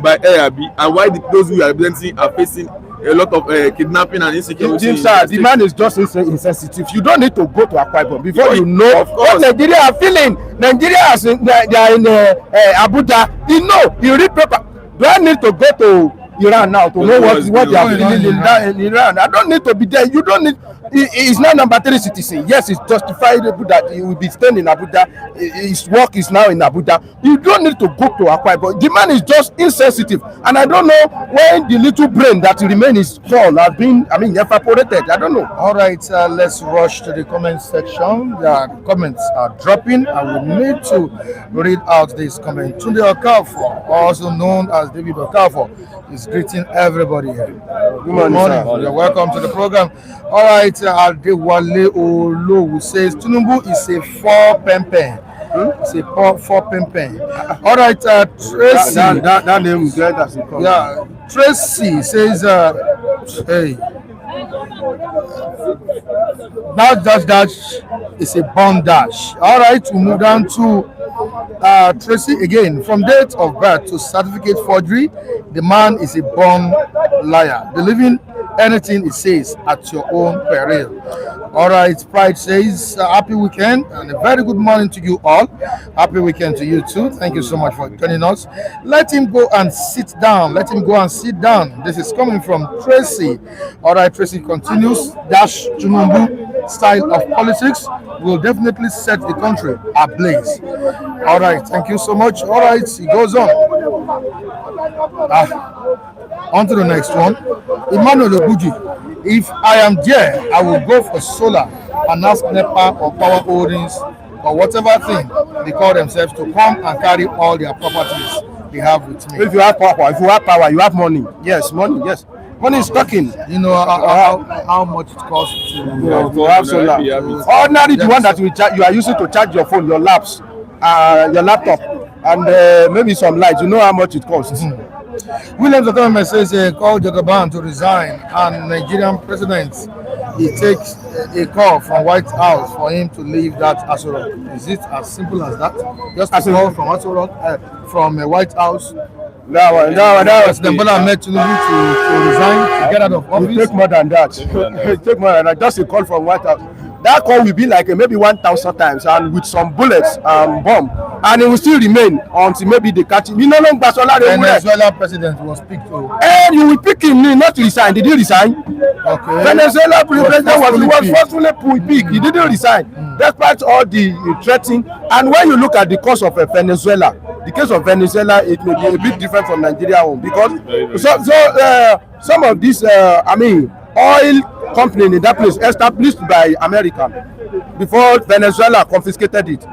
by ARB, and why those who are representing are facing a lot of kidnapping and insecurity. The man is just insensitive. You don't need to go to Akwa Ibom before you know what Nigeria are feeling. Nigeria they are in Abuja. You read paper. Do I need to go to Iran now to know what they are feeling in Iran? I don't need to be there. You don't need. He's not number 3 citizen. Yes, it's justifiable that he will be staying in Abuja. His work is now in Abuja. You don't need to go to Akwa Ibom. The man is just insensitive, and I don't know when the little brain that remains is small has been, evaporated. I don't know. All right, let's rush to the comment section. The comments are dropping, and we need to read out this comment. Tunde Okafor, also known as David Okafor, is greeting everybody here. Good morning. You're welcome to the program. All right, Adewale Olowu says Tinubu is a 4 pen. It's a 4 pen. All right, Tracy. That name is great as it comes. Yeah, Tracy says, hey, that is a bomb dash. All right, we move down to Tracy again. From date of birth to certificate forgery, the man is a born liar, believing anything he says at your own peril. All right, Pride says happy weekend and a very good morning to you all. Happy weekend to you too. Thank you so much for joining us. Let him go and sit down. This is coming from Tracy. All right, Tracy continues. Dash Tinubu style of politics will definitely set the country ablaze. All right, thank you so much. All right, he goes on. On to the next one. Emmanuel Obuji, if I am there, I will go for solar and ask NEPA or Power Holdings or whatever thing they call themselves to come and carry all their properties they have with me. If you have power, you have money. Yes, money. Yes, money is talking. You know how much it costs to have solar. Ordinary, the one that you are using to charge your phone, your laptop, and maybe some lights. You know how much it costs. Williams Okonomeme says call Jagaban to resign, and Nigerian president, he takes a call from White House for him to leave that Aso Rock. Is it as simple as that? Just a call from Aso Rock, from White House. President Bola Ahmed Tinubu to resign, to get out of office. It take more than that. It take more than that. Just a call from White House. that call will be like maybe 1,000 times and with some bullets and bomb, and it will still remain until maybe they catch him. Venezuela president will speak to. And you will pick him, not to resign. Did he resign? Okay. Venezuela president was forcefully picked. He didn't resign, despite all the threatening. And when you look at the cause of Venezuela, the case of Venezuela, it may be a bit different from Nigeria because some of these, oil company in that place established by America before Venezuela confiscated it,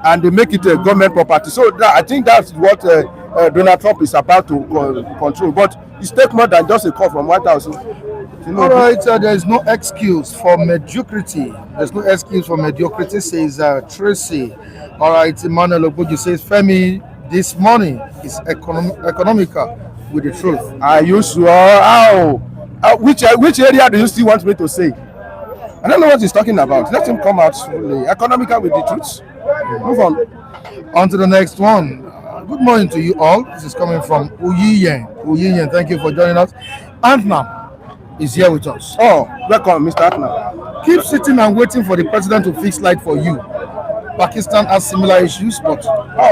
and they make it a government property. So I think that's what Donald Trump is about to control. But it takes more than just a call from White House. All right, there is no excuse for mediocrity. There's no excuse for mediocrity, says Tracy. All right, Emmanuel Oboju says Femi, this morning is economical with the truth. I used to which area do you still want me to say? I don't know what he's talking about. Let him come out fully. Economical with the truth. Move on to the next one. Good morning to you all. This is coming from Uyiyen. Thank you for joining us. Antnam is here with us. Oh, welcome, Mr. Antnam. Keep sitting and waiting for the president to fix light for you. Pakistan has similar issues, but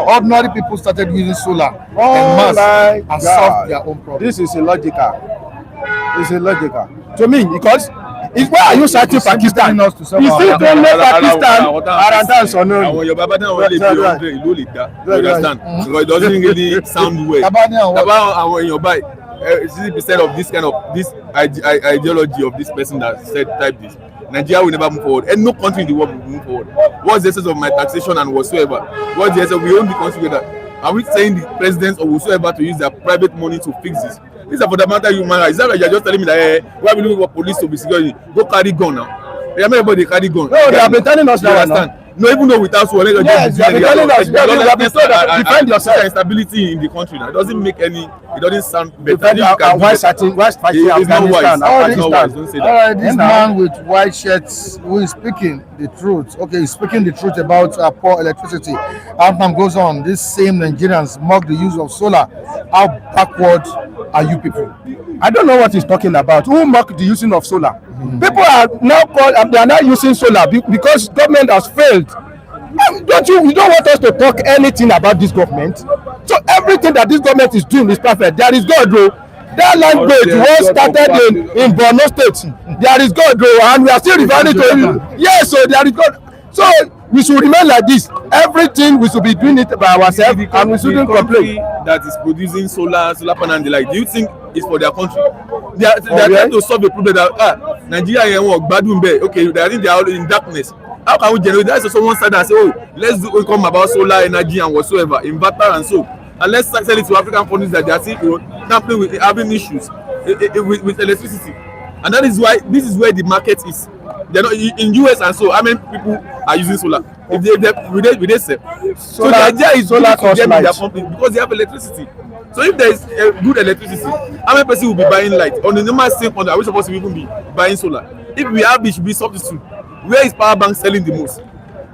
ordinary people started using solar en masse and solved their own problems. This is illogical. It's illogical to me because why are you citing Pakistan? You still don't know Pakistan or no? When your Baba now only you understand? Because it doesn't really sound well. Baba when you buy 60% of this ideology of this person that said type this, Nigeria will never move forward, and no country in the world will move forward. What's the essence of my taxation and whatsoever? What's the essence? We own the country together. Are we saying the presidents or whatsoever to use their private money to fix this? These are fundamental human rights. Is that like you're just telling me that why will we want police to be security? Go carry gun now. Everybody carry gun. No, they have been telling us that. Understand? No, even though without so yes, they have been telling us. They have been told that defend yourself. Instability in the country now. It doesn't make any. It doesn't sound better. Why fighting Afghanistan? Don't say that. All right, this man with white shirts who is speaking the truth. Okay, he's speaking the truth about poor electricity. Anthem goes on. These same Nigerians mock the use of solar. How backward are you people? I don't know what he's talking about. Who mock the using of solar? People are now they are now using solar because government has failed. You don't want us to talk anything about this government. So everything that this government is doing is perfect. There is God, though. That language was started in Borno State. There is God, though, and we are still referring to him. Yes, so there is God. So we should remain like this. Everything we should be doing it by ourselves, and we shouldn't complain. That is producing solar panel and the like. Do you think it's for their country? They are trying to solve the problem that Nigeria okay, I think they are all in darkness. How can we generate? That's also one side and say, let's come about solar energy and whatsoever, inverter and so, and let's sell it to African countries that they are still tampering with having issues with electricity, and that is why this is where the market is. They're not in US and so. How many people are using solar? If they sell, so the idea is solar to get their company because they have electricity. So if there is good electricity, how many person will be buying light? On the normal same country, are we supposed to even be buying solar? If we have, it should be substitute. Where is power bank selling the most?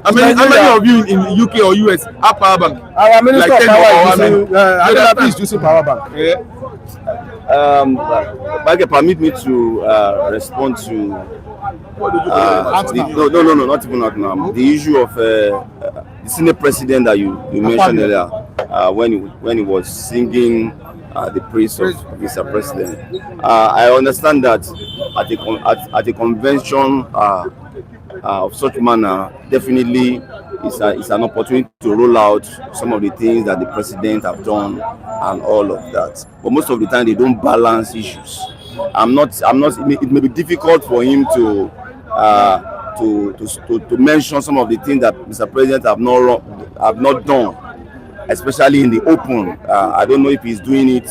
How many of you in UK or US have power bank? Our minister of power is using power bank. Yeah. Permit me to respond to not even now. The issue of the Senate president that you mentioned earlier, when he was singing the praise of Mr. President. I understand that at a convention of such manner, definitely it's an opportunity to roll out some of the things that the president have done and all of that. But most of the time, they don't balance issues. It may be difficult for him to mention some of the things that Mr. President have not done, especially in the open. I don't know if he's doing it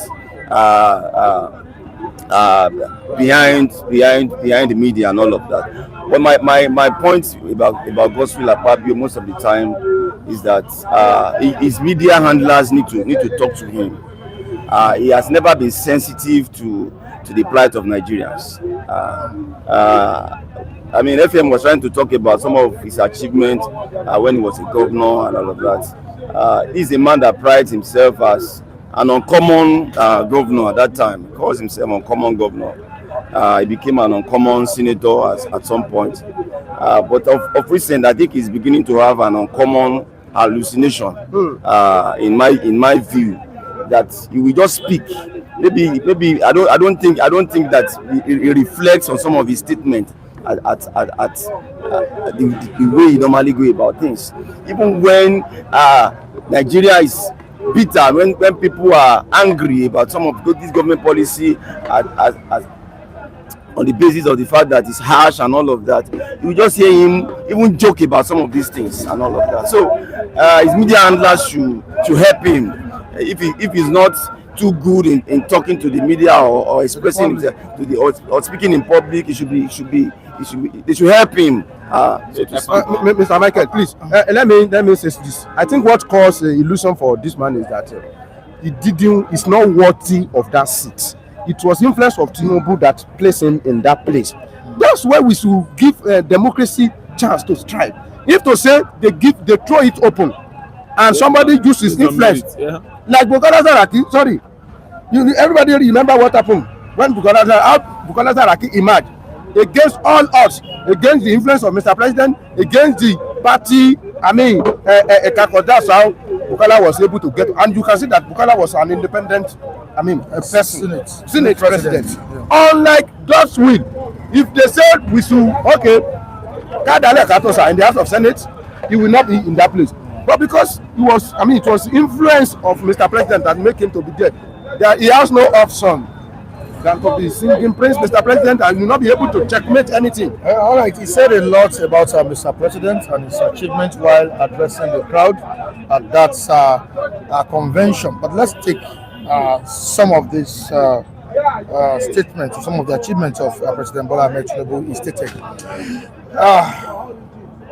behind the media and all of that. But my point about Godswill Akpabio most of the time is that his media handlers need to talk to him. He has never been sensitive to the plight of Nigerians. FM was trying to talk about some of his achievements when he was a governor and all of that. He's a man that prides himself as an uncommon governor at that time. He calls himself an uncommon governor. He became an uncommon senator at some point. But of recent, I think he's beginning to have an uncommon hallucination. In my view, that he will just speak. Maybe I don't think that he reflects on some of his statements at the way he normally go about things. Even when Nigeria is bitter, when people are angry about some of this government policy as on the basis of the fact that it's harsh and all of that, you just hear him even joke about some of these things and all of that. So his media handlers should help him. If he's not too good in talking to the media or expressing himself or speaking in public, they should help him. Mr. Michael, please let me say this. I think what caused the illusion for this man is that he's not worthy of that seat. It was influence of Tinubu that placed him in that place. That's why we should give democracy chance to strive. If to say they throw it open, and somebody uses influence, like Bukola Saraki. Sorry, everybody remember what happened when Bukola Saraki emerged against all odds, against the influence of Mr. President, against the party. That's how Bukola was able to get, and you can see that Bukola was an independent, a person, Senate president. Yeah. Unlike God's will, if they said we should, okay, Kaduna State in the House of Senate, he will not be in that place. But because it was influence of Mr. President that made him to be there. He has no option than to be singing praise Mr. President, and will not be able to checkmate anything. All right, he said a lot about Mr. President and his achievements while addressing the crowd at that convention. But let's take some of these statements, some of the achievements of President Bola Ahmed Tinubu. He stated.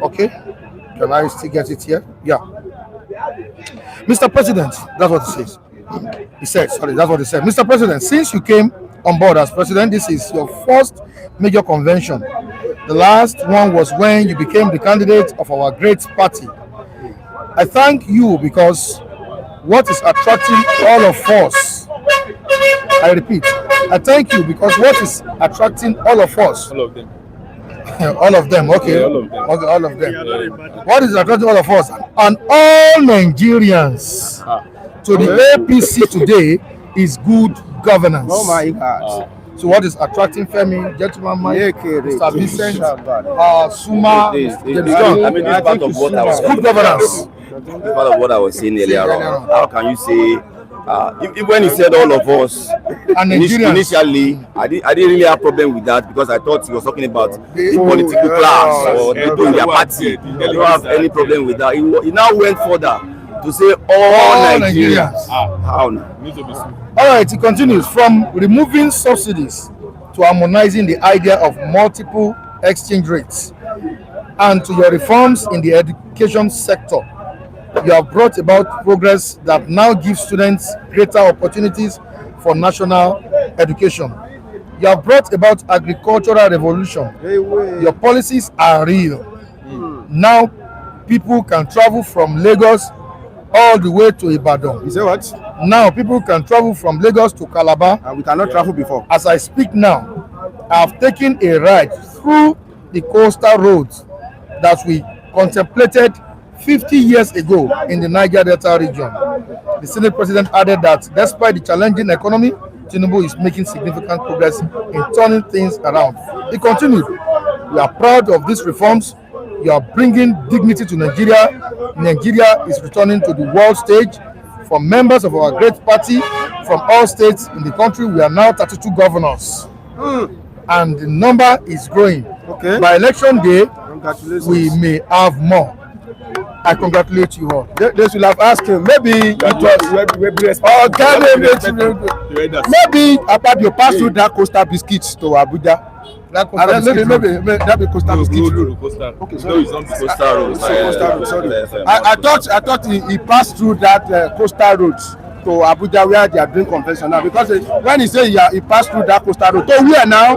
Okay, can I still get it here? Yeah. Mr. President, that's what he says. He said, sorry, that's what he said. Mr. President, since you came on board as president, this is your first major convention. The last one was when you became the candidate of our great party. I thank you because what is attracting all of us, I repeat, I thank you because what is attracting all of us, All of them. all of them, okay, Yeah, all of them. Okay, all of them. What is attracting all of us and all Nigerians to the APC today is good governance. Oh my God. So what is attracting Femi, Gentleman Mike, Mr. Vincent, Suma, This James Gunn? Good governance. part of what I was saying earlier on. How can you say, when he said all of us, And initially, I didn't really have a problem with that because I thought he was talking about the political class or people in their party. I don't have any problem with that. He now went further to say all Nigerians. How now? All right, it continues. From removing subsidies to harmonizing the idea of multiple exchange rates and to your reforms in the education sector, you have brought about progress that now gives students greater opportunities for national education. You have brought about agricultural revolution. Your policies are real. Now people can travel from Lagos all the way to Ibadan. You say what? Now people can travel from Lagos to Calabar. And we cannot travel before. As I speak now, I have taken a ride through the coastal roads that we contemplated 50 years ago in the Niger Delta region. The Senate President added that despite the challenging economy, Tinubu is making significant progress in turning things around. He continued, we are proud of these reforms. You are bringing dignity to Nigeria. Nigeria is returning to the world stage. For members of our great party from all states in the country, we are now 32 governors. And the number is growing. Okay. By election day, Congratulations. we may have more. I congratulate you all. They should have asked him. Maybe it was. Maybe apart you pass through that coastal biscuits to Abuja. Maybe that be coastal biscuits. Okay, sorry. Sorry. I thought he passed through that coastal road to Abuja where they are doing convention now, because when he say he passed through that coastal road, so where now?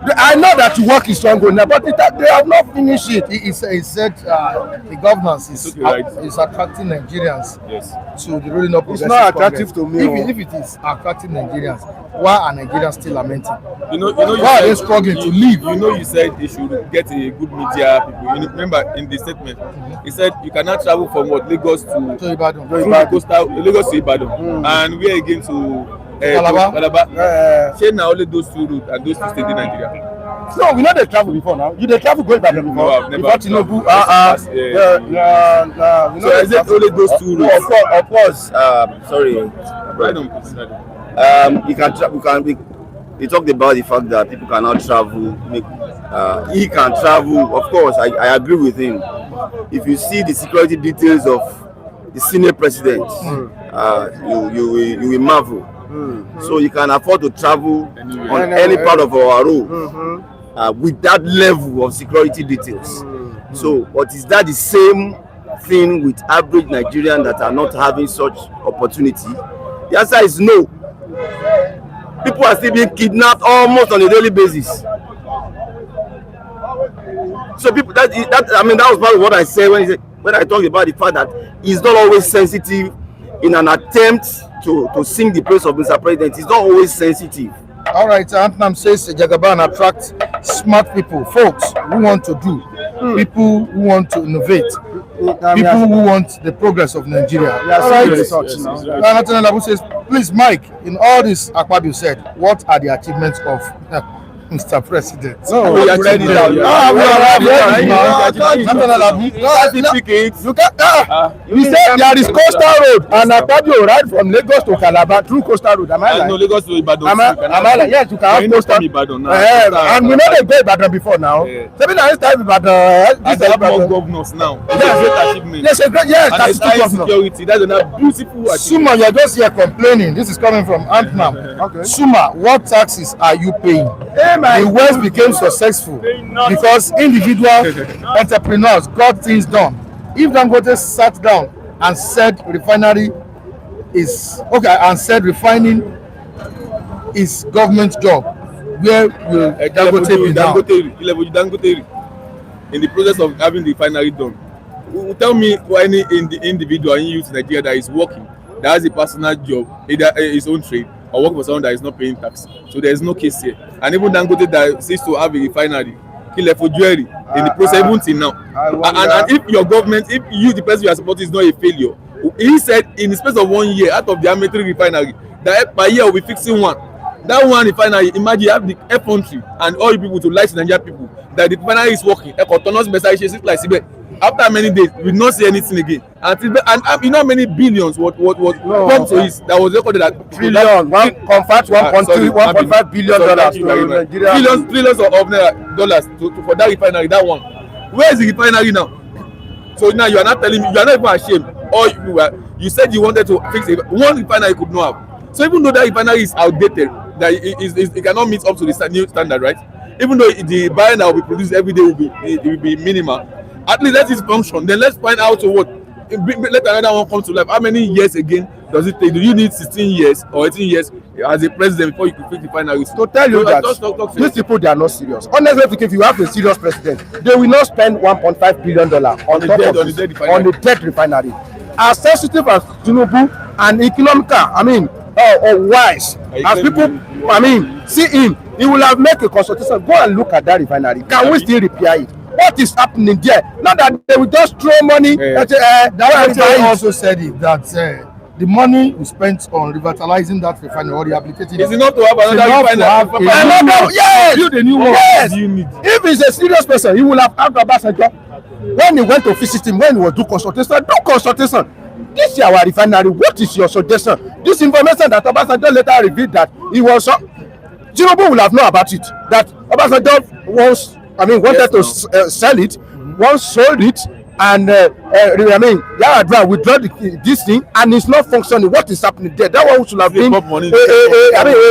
I know that work is ongoing now, but they have not finished it. He said the governance is right. is attracting Nigerians Yes. to the ruling up. It's not attractive to me. If it is attracting Nigerians, why are Nigerians still lamenting? Why are they struggling to leave? You said they should get a good media people. Remember in the statement, he said you cannot travel from Lagos to Ibadan. Lagos to Ibadan, and we are again to Calabar. Say now only those two routes and those two states in Nigeria. No, we know they travel before now. You they travel going back before. No, I've never. Before Tinubu. So is it only those two routes? No, of course. Sorry. You can. We talked about the fact that people cannot travel. He can travel. Of course, I agree with him. If you see the security details of the senior president, you will marvel. So you can afford to travel on any part of our road with that level of security details. So, but is that the same thing with average Nigerians that are not having such opportunity? The answer is no. People are still being kidnapped almost on a daily basis. So people that was part of what I said when I talked about the fact that he's not always sensitive in an attempt to sing the praise of Mr. President. He's not always sensitive. All right, Antnam says Jagaban attracts smart people, folks who want to do, people who want to innovate, people who want the progress of Nigeria. All right. Nathan Abu says, please, Mike, in all this Akpabio said, what are the achievements of Mr. President? No, we are ready now. We are ready now. He said there is coastal road and Akpabio ride from Lagos to Calabar through coastal road. Am I right? No, Lagos to Ibadan. Am I right? Yes, you can have coastal. And we know they go Ibadan before now. Seven times Ibadan. They have more governors now. Yes, that's two governors. Security. That's another beautiful achievement. Suma, you're just here complaining. This is coming from Antnam. Okay. Suma, what taxes are you paying? The West became successful because individual entrepreneurs got things done. If Dangote sat down and said refinery is okay and said refining is government job, where will Dangote be now? Dangote in the process of having the refinery done. Tell me any individual in youth in Nigeria that is working, that has a personal job, either his own trade, or work for someone that is not paying tax. So there is no case here. And even Dangote that seeks to have a refinery, kill for jewelry in the process even till now. And if your government, if you, the person you are supporting, is not a failure, he said in the space of 1 year, out of the Ametri refinery, that per year will be fixing one. That one refinery, imagine you have the country and all you people to lie to Nigerian people that the refinery is working. After many days, we not see anything again. And you know how many billions what come to it that was recorded at trillion, 1.5 billion dollars to Nigeria. Trillions of dollars for that refinery, that one. Where is the refinery now? So now you are not telling me, you are not even ashamed. Or you said you wanted to fix it. One refinery could not have. So even though that refinery is outdated, that it cannot meet up to the new standard, right? Even though the buying that will be produced every day will be minimal, at least let it function. Then let's find out what. Let another one come to life. How many years again does it take? Do you need 16 years or 18 years as a president before you can fix the refinery? To tell you that these people, they are not serious. Honestly, if you have a serious president, they will not spend $1.5 billion on the dead refinery. As sensitive as Tinubu and economical, or wise as people, see him, he will have made a consultation. Go and look at that refinery. Can we still repair it? What is happening there? Not that they will just throw money. That also said it that the money we spent on revitalizing that refinery or rehabilitating is enough to have another refinery. Yes, build a new one. Yes. Do you need? If he's a serious person, he will have had Obasanjo when he went to visit him, when he was do consultation. This is our refinery. What is your suggestion? This information that Obasanjo later revealed that he was Tinubu will have known about it. That Obasanjo wanted to sell it, once sold it, and Yaradua withdraw this thing, and it's not functioning. What is happening there? That one should have been a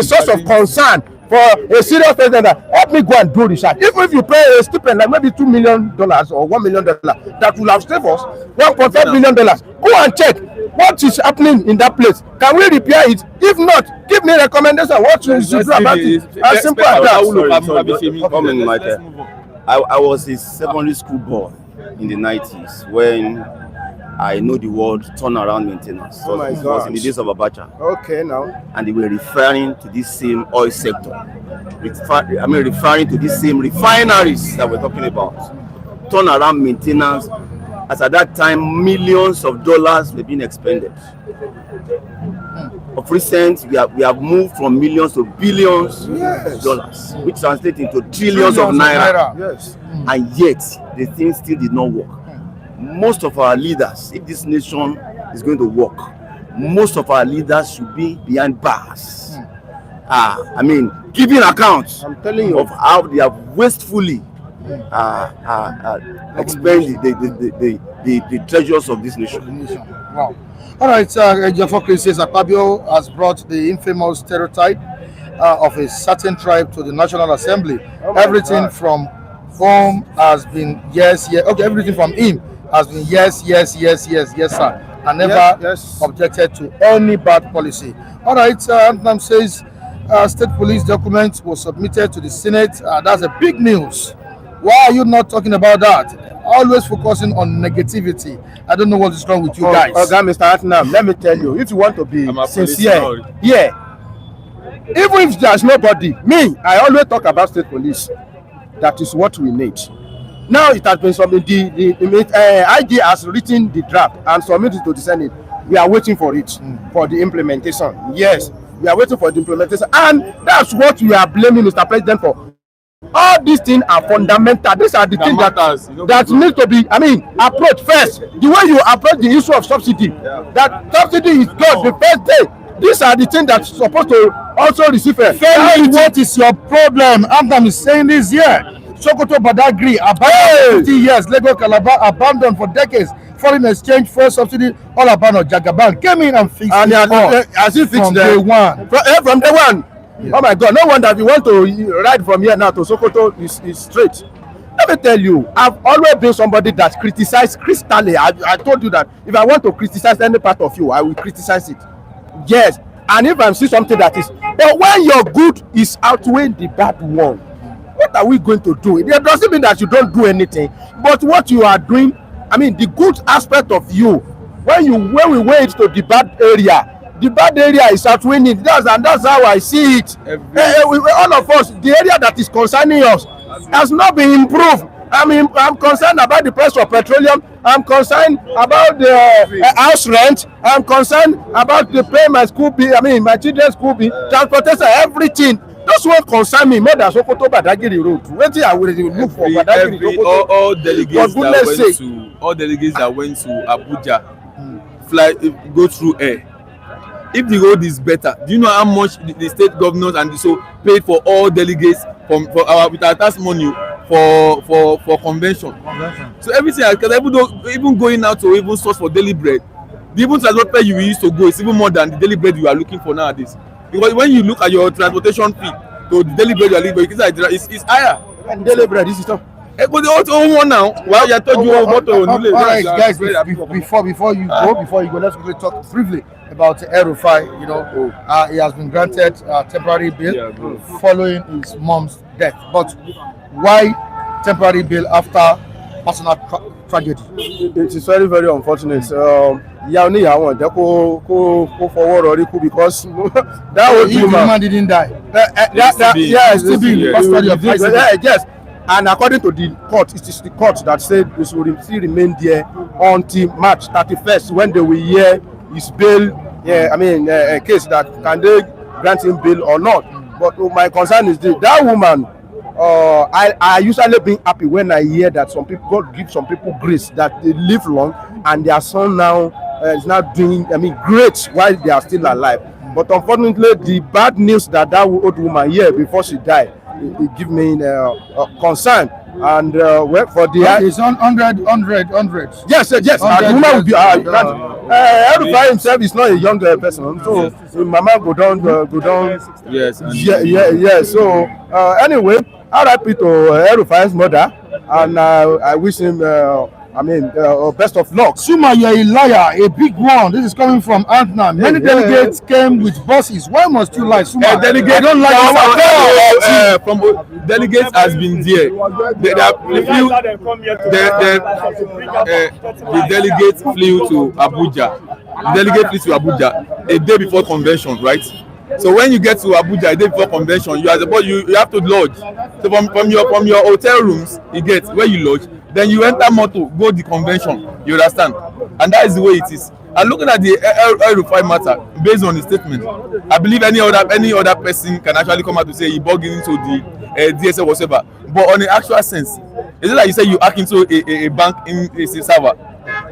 source of concern for a serious president that help me go and do research. Even if you pay a stipend like maybe $2 million or $1 million, that will have saved us $1.5 million. Go and check what is happening in that place. Can we repair it? If not, give me a recommendation what you should do about it. As simple as that. I was a secondary school boy in the 90s when I know the word turnaround maintenance. Oh my God. It was in the days of Abacha. Okay, now. And they were referring to this same oil sector. Referring to these same refineries that we're talking about. Turnaround maintenance. As at that time, millions of dollars were being expended. Of recent, we have moved from millions to billions of dollars, which translates into trillions of naira. Yes. And yet, the thing still did not work. Most of our leaders, if this nation is going to work, most of our leaders should be behind bars. Giving accounts of how they have wastefully expended the treasures of this nation. Wow. All right, Jafokri says Akpabio has brought the infamous stereotype of a certain tribe to the National Assembly. Everything from home has been yes. Okay, everything from him has been yes, sir. And never objected to any bad policy. All right, Anthem says state police documents were submitted to the Senate. That's a big news. Why are you not talking about that? Always focusing on negativity. I don't know what is wrong with you guys. Okay, Mr. Atnam, let me tell you, if you want to be sincere, even if there's nobody, I always talk about state police. That is what we need. Now it has been submitted. The IG has written the draft and submitted to the Senate. We are waiting for it for the implementation. Yes, we are waiting for the implementation, and that's what we are blaming Mr. President for. All these things are fundamental. These are the things that need to be, approached first. The way you approach the issue of subsidy, that subsidy is good the first day. These are the things that's supposed to also receive a fairly. What is your problem? Anthem is saying this here. Sokoto Badagry, abandoned 50 years. Lagos Calabar, abandoned for decades. Foreign exchange, fuel subsidy, all abandoned. Jagaban came in and fixed it as he fixed from day one. From day one. Yeah. Oh my God, no wonder if you want to ride from here now to Sokoto is straight. Let me tell you, I've always been somebody that criticized crystally. I told you that if I want to criticize any part of you, I will criticize it. Yes, and if I see something that is, but when your good is outweighing the bad one, what are we going to do? It doesn't mean that you don't do anything, but what you are doing, the good aspect of you, when we weigh it to the bad area is outweighing it. That's how I see it. All of us, the area that is concerning us has not been improved. I'm concerned about the price of petroleum. I'm concerned about the house rent. I'm concerned about the pay my school bill. My children's school bill, transportation, everything. Those one concern me more than Sokoto Badagry Road. Wetin I will look for Badagry Sokoto. All delegates that went to Abuja go through air. If the road is better, do you know how much the state governors and so paid for all delegates with our tax money for convention? So everything, even going out to even source for daily bread, the even transport fare you used to go is even more than the daily bread you are looking for nowadays. Because when you look at your transportation fee to the daily bread you are looking for, it's higher. And daily bread, this is tough. But the one now. Well, you told you about all right, guys. Before you go, let's quickly talk briefly about El-Rufai. He has been granted temporary bail following his mom's death. But why temporary bail after personal tragedy? It is very, very unfortunate. Because that old woman didn't die. Yes. And according to the court, it is the court that said he will still remain there until March 31st when they will hear his bail. A case that can they grant him bail or not. But my concern is that woman. I usually been happy when I hear that some people, God give some people grace that they live long and their son now is not doing great while they are still alive. But unfortunately, the bad news that old woman hear before she died, it give me concern And well, for the It's on 100. yes, the woman will be. El-Rufai himself is not a young person, so Mama go down. Yes. And Yeah. So anyway, RIP to El-Rufai's mother, and I wish him. Best of luck. Suma, you're a liar, a big one. This is coming from Antnan. Many delegates came with buses. Why must you lie, Suma? Delegate, I don't like from delegates has been there. The delegates flew to Abuja. The delegate flew to Abuja a day before convention, right? So when you get to Abuja a day before convention, you have to lodge. So from your hotel rooms, you get where you lodge. Then you enter motor, go the convention. You understand? And that is the way it is. And looking at the El-Rufai matter, based on the statement, I believe any other person can actually come out to say he bugged into the DSL whatever. But on the actual sense, is it like you say you hack into a bank in a server?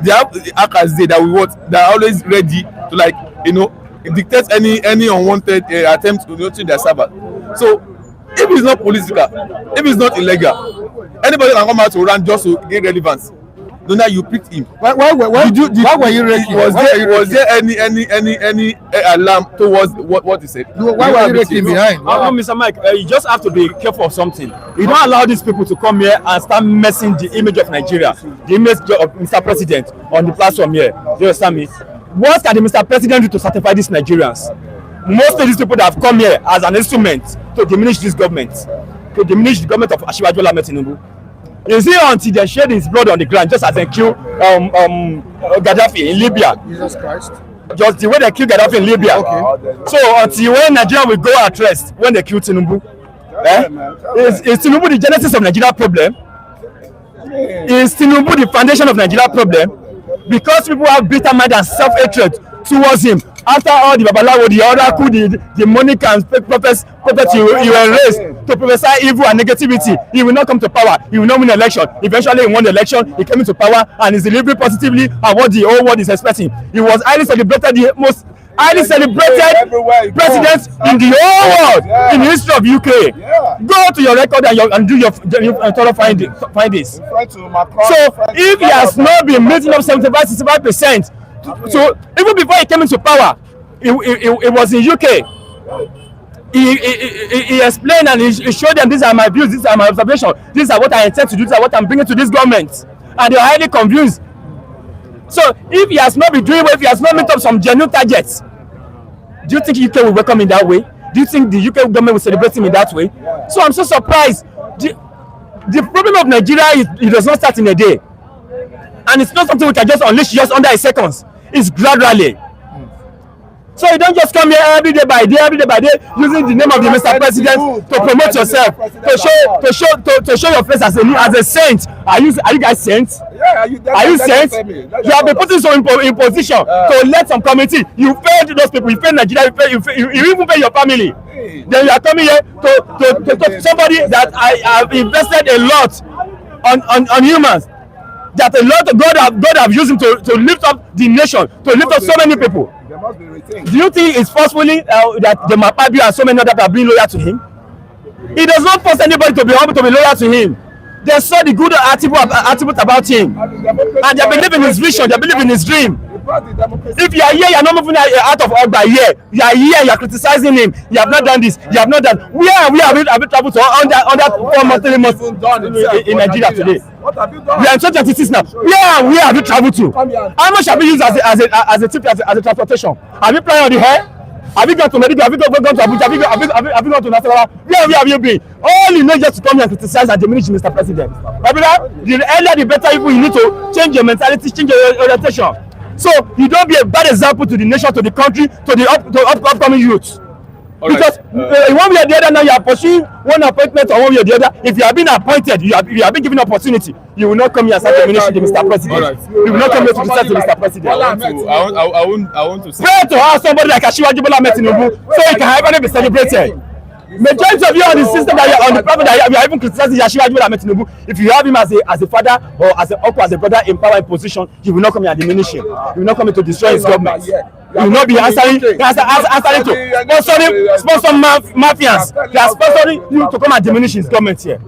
They have hackers there that are always ready to dictate any unwanted attempt to change their server. So if it's not political, if it's not illegal, anybody can come out to run just to gain relevance. No, now you picked him. Why were you raking? Was there any alarm towards what he said? Why were you raking behind? Mr. Mike, you just have to be careful of something. You don't allow these people to come here and start messing the image of Nigeria, the image of Mr. President on the platform here. Do you understand me? What can the Mr. President do to certify these Nigerians? Most of these people that have come here as an instrument to diminish this government, to diminish the government of Bola Ahmed Tinubu. Is it until they shed his blood on the ground, just as they kill Gaddafi in Libya? Jesus Christ. Just the way they kill Gaddafi in Libya. Okay. So until when Nigeria will go at rest when they kill Tinubu? Is Tinubu the genesis of Nigeria problem? Is Tinubu the foundation of Nigeria problem? Because people have bitter mind and self-hatred towards him. After all the Babalawo, the oracle, the demonic and fake prophets you erased to prophesy evil and negativity, he will not come to power. He will not win election. Eventually, he won the election. He came into power and is delivering positively and what the whole world is expecting. He was highly celebrated, the most highly celebrated president in the whole world in the history of UK. Go to your record and do your thorough findings. So if he has not been meeting up 65%, so even before he came into power, it was in UK. He explained and he showed them, these are my views, these are my observations, these are what I intend to do, these are what I'm bringing to this government, and they're highly confused. So if he has not been doing well, if he has not met up some genuine targets, do you think UK will welcome him that way? Do you think the UK government will celebrate him in that way? So I'm so surprised. The problem of Nigeria is it does not start in a day, and it's not something we can just unleash just under a seconds. It's gradually. So you don't just come here every day by day, using the name of the Mr. President to promote yourself, to show your face as a saint. Are you guys saints? Are you saints? You have been putting some in position to let some committee. You failed those people. You failed Nigeria. You even failed your family. Then you are coming here to somebody that I have invested a lot on humans. That a lot of God have used him to lift up the nation, to lift up so many people. Do you think it's forcefully that the Mapabio and so many others are being loyal to him? He does not force anybody to be humble, to be loyal to him. They saw the good attribute about him, and they believe in his vision, they believe in his dream. If you are here, you are not moving out of Ogba here. You are here, you are criticizing him. You have not done this, you have not done. Where have we traveled to under 4 months, 3 months in Nigeria today? We are in 2026 now. Where have you traveled to? How much have you used as a transportation? Have you flying on the air? Have you gone to Medical? Have you gone to Abuja? Have you gone to Nasir El-Rufai? Where have you been? All you know is just to come here and criticize and diminish Mr. President. The earlier the better, you need to change your mentality, change your orientation. So you don't be a bad example to the nation, to the country, to the upcoming youth. Because in one way or the other now you are pursuing one appointment or one way or the other. If you have been appointed, you have been given opportunity, you will not come here and start diminishing the Mr. President. Right. You will not come here to criticize the Mr. President. I want to say, pray to have somebody like Bola Ahmed Tinubu so he can have be celebrated. Majority of you on the system that you are on the platform that you are even criticizing Bola Ahmed Tinubu. If you have him as a father or as an uncle, as a brother in power and position, you will not come here and diminish him. You will not come here to destroy his government. You will not be answering to sponsor mafians. They are sponsoring you to come and diminish his government here.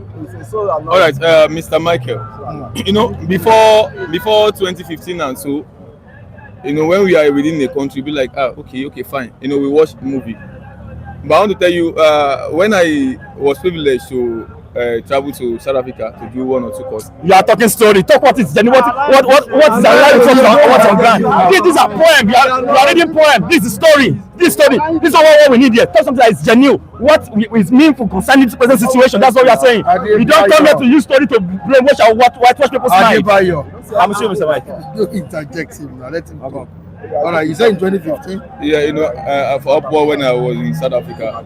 All right, Mr. Michael. You know, before 2015 and so, you know, when we are within the country, be like, okay, fine. You know, we watch movie. But I want to tell you, when I was privileged to travel to South Africa to do 1 or 2 courses. You are talking story. Talk what is genuine. What is alive? What's on ground? These are poems. You are reading poems. This is story. This is what we need here. Talk something that is genuine. What is meaningful concerning the present situation. That's what we are saying. You don't come here to use story to brainwash or whitewash people's mind. I'm sure, Mr. Mike. Don't interject him. Let him talk. All right, you said in 2015. Yeah, you know, for upward when I was in South Africa.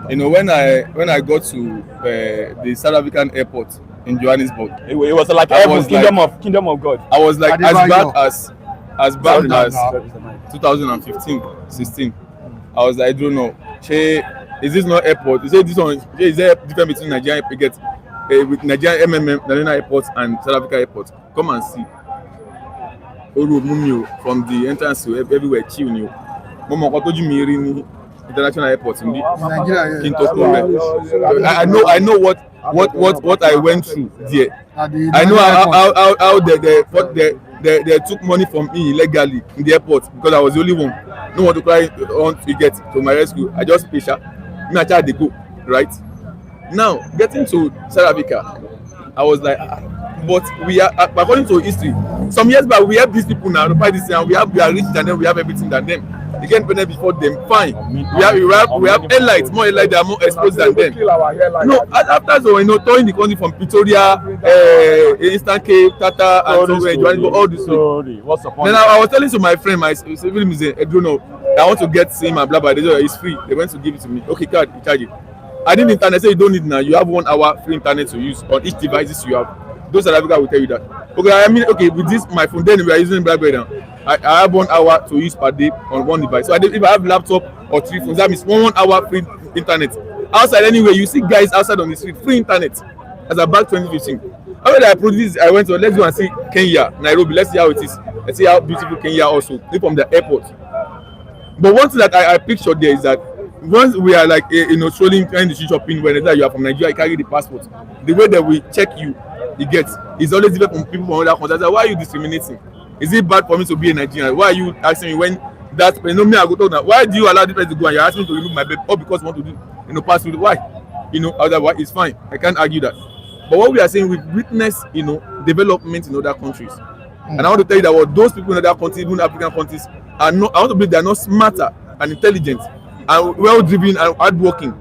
You know, when I got to the South African airport in Johannesburg, it was like kingdom of God. I was like as bad as 2015, 16. I was like, I don't know. Is this not airport? Is there a difference between Nigerian with Nigerian Nigerian airport and South Africa airport? Come and see. From the entrance to everywhere, chill new. International airport in Nigeria. I know what I went through there. I know how they took money from me illegally in the airport because I was the only one. No one to try to get to my rescue. I just pay me I tried to go right. Now getting to South Africa, I was like, but we are according to history. Some years back we have these people now. We are rich than them. We have everything than them. They get better before them. Fine. We have airlights, more airlights. They are more exposed than them. No, after so touring the country from Pretoria, Eastern Cape, Tata, and so all this. Then I was telling to my friend, my civil museum, I don't know. I want to get SIM and blah blah. It's free. They went to give it to me. Okay, card, you charge it. I didn't internet. Say you don't need now. You have 1 hour free internet to use on each devices you have. Those South Africa will tell you that. Okay, with this my phone, then we are using BlackBerry now. I have 1 hour to use per day on one device. So if I have laptop or 3 phones, that means 1 hour free internet. Outside anyway, you see guys outside on the street, free internet. As a back 2015. After I produced this, I went to let's go and see Kenya, Nairobi. Let's see how it is. Let's see how beautiful Kenya also from the airport. But one thing that I pictured there is that once we are like strolling trying to shopping whenever you are from Nigeria, you carry the passport. The way that we check you get is always different from people from other countries. Why are you discriminating? Is it bad for me to be a Nigerian? Why are you asking me when that me I go talk now? Why do you allow this person to go and you're asking me to remove my bed? All because you want to do pass through? Why? Otherwise it's fine. I can't argue that. But what we are saying, we've witnessed development in other countries. And I want to tell you that what those people in other countries, even African countries, are not. I want to believe they are not smarter and intelligent and well driven and hardworking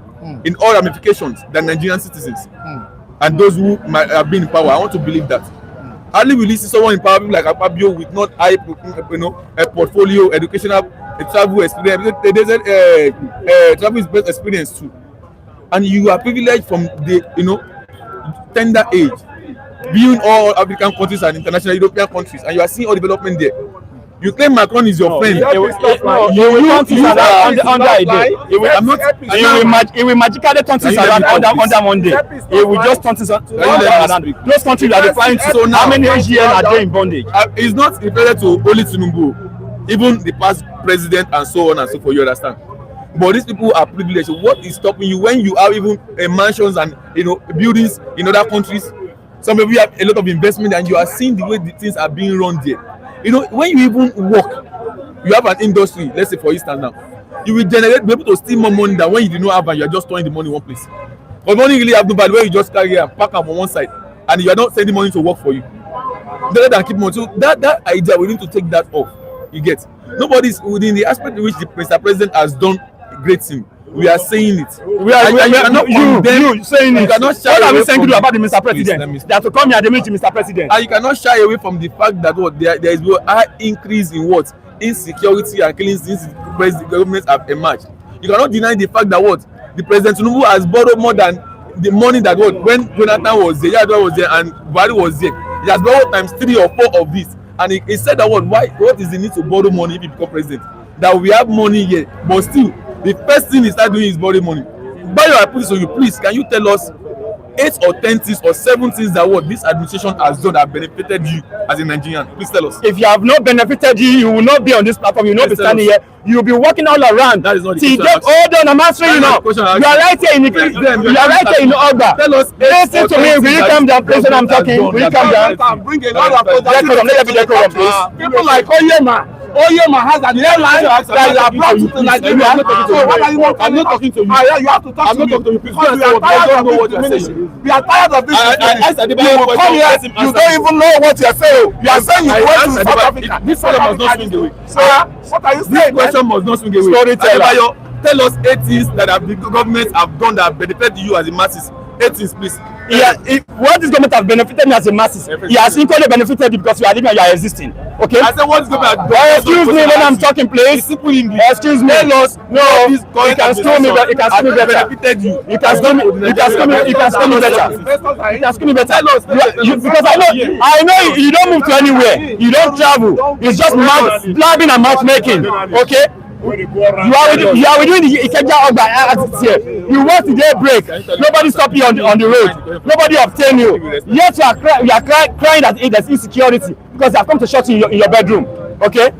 in all ramifications than Nigerian citizens. And those who might have been in power. I want to believe that. Hardly will you see someone in power like Akpabio with not high, a portfolio, educational, travel experience. There's a travel experience too, and you are privileged from the tender age, viewing all African countries and international European countries, and you are seeing all development there. You claim Macron is your friend. He will magically turn things around under one day. He will just turn things around. Those countries are defined. So how many years are they in bondage? It's not related to only Tinubu, even the past president and so on and so forth. You understand? But these people are privileged. What is stopping you when you have even mansions and buildings in other countries? Some of you have a lot of investment and you are seeing the way the things are being run there. When you even work, you have an industry, let's say for instance now, you will be able to steal more money than when you do not have and you are just storing the money in one place. But money really have no value when you just carry and pack them on one side and you are not sending money to work for you. Better than keep money. So that idea, we need to take that off. You get? Nobody's within the aspect in which the Mr. President has done great thing. We are saying it. You saying it. You cannot shy what are we saying about the Mr. President? They have to come here and they meet the Mr. President. And you cannot shy away from the fact that there is a high increase in insecurity and killings since the government have emerged. You cannot deny the fact that the President Tinubu has borrowed more than the money that when Jonathan was there, Yadwa was there, and Buhari was there. He has borrowed times 3 or 4 of this. And he said that what is the need to borrow money if he become president? That we have money here, but still the first thing he start doing is borrow money. By your put it to you, please, can you tell us 8 or 10 things or 7 things that what this administration has done that benefited you as a Nigerian? Please tell us. If you have not benefited you will not be on this platform, you will not be standing here. You will be walking all around. That is not the question. Hold on, I'm answering you now. You are right here in the you are right here in the Ogba. Tell us. Listen to me. Will you calm down, please, when I'm talking? Will you calm down? Bring a lot of Decorum, let me decorum, please. people like Oyema has an airline that you are brought to Nigeria. So what are you not? I'm not talking to you. You have to talk I'm to not me. talking to you. Because we are tired of this ministry. We are tired of this ministry. You will come here, you don't even know what you are saying. You are saying you went to South Africa. This one must not swing away. So what are you saying? This question must not swing away. Storyteller. Tell us 8 things that the government have done that benefited you as the masses. 8 things, please. What this government has benefited me as a masses, he has equally benefited you because you are living and you are existing. Okay? I said, what is government has done? Excuse me when I'm talking, please. Simple English. Excuse me. Tell us. No, you can screw me better. You can screw me better. Benefited you. You can screw me. You can screw me. You can screw me better. You can screw me better. Tell us. Because I know you don't move to anywhere. You don't travel. It's just blabbing and matchmaking. Okay? You are within the Ikeja Ogba here. You want to get break. Nobody stop you on the road. Nobody obtain you. Yet you are crying that there's insecurity because they have come to shut you in your bedroom. Okay?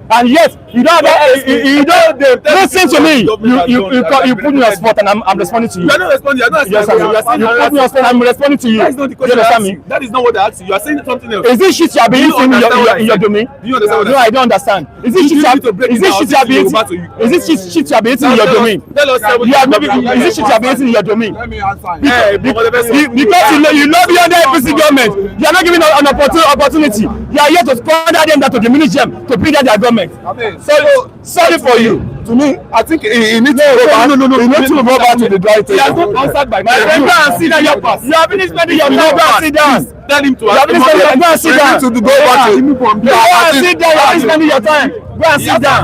And yet you don't listen to me. You put me on spot and I'm responding to you. You are not responding. You are not responding. You put me on spot and I'm responding to you. That is not the question. You understand me? That is not what they asked you. You are saying something else. Is this shit you are being eating in your domain? Do you understand what No, I don't understand. Is this shit you are being eating? Is this shit you are being eating in your domain? Tell us. Is this shit you are being eating in your domain? Let me answer. Because you lobby under APC government, you are not giving an opportunity. You are here to squander them, to diminish them, to bring down their government. Sorry for you. To me, I think he needs to go back. He needs to go back to the dry table. He has not answered by My friend, go and sit down. You have been spending your time. Go and sit down. Tell him to You have been spending your time. Go and sit down. To go back to Go and sit down. You have been spending your time. Go and sit down.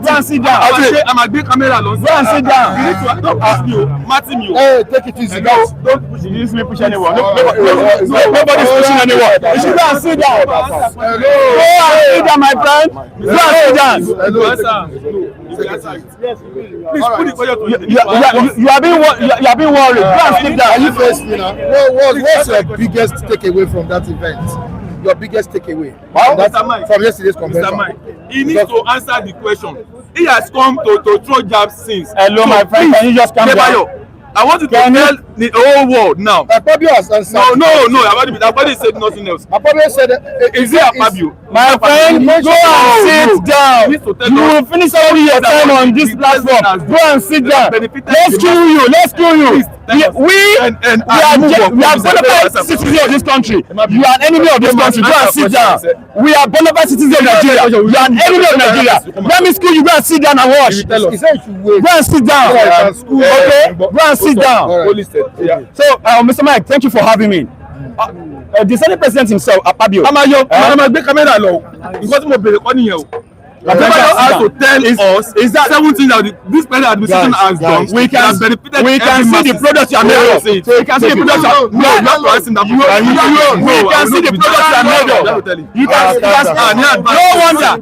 Go and sit down. I'm a big camera. Go and sit down. You need to don't push me. Martin you. Hey, take it easy, guys. Don't push me. You push anyone. Nobody's pushing anyone. You should go and sit down. Go and sit down, my friend. Go and sit down. Yes, please put it for you. You are being worried. Go and sit down. Are you first, what's your biggest takeaway from that event? Your biggest takeaway from yesterday's convention? He needs to answer the question. He has come to throw jabs since. Hello, my friend. Can you just come down? I want you to tell the whole world now. Akpabio has answered. No. Akpabio said nothing else. Akpabio said, is it Akpabio? My friend, go and sit down. You will finish all your time on this platform. Go and sit down. Let's kill you. We are bona fide citizens of this country. You are an enemy of this country. Go and sit down. We are bona fide citizens of Nigeria. You are an enemy of Nigeria. Let me school you. Go and sit down and watch. he said you should wait. Go and sit down. Okay? Go and sit down. So, Mr. Mike, thank you for having me. The Senate President himself, Akpabio. I'm a camera law. Because mo bere kwani yẹn o. Akpabio has to tell us is that 17 that this present administration has done. We can see the products you are made of. We can see the products you are made of. We can see the products you are made of. You can no wonder.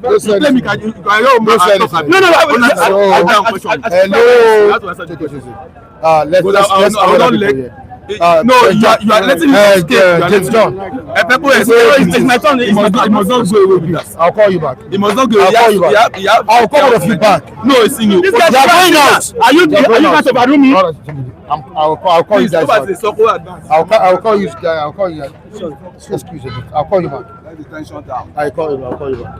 No, you are letting me escape. James John. It's my turn. It must not go away with that. I'll call you back. It must not go I'll call you back. I'll call all of you back. No, it's in you. This guy is going out. Are you going to overrule me? I'll call you guys back. I'll call you guys. I'll call you guys. Excuse me. I'll call you back. Let the tension down. I'll call you back.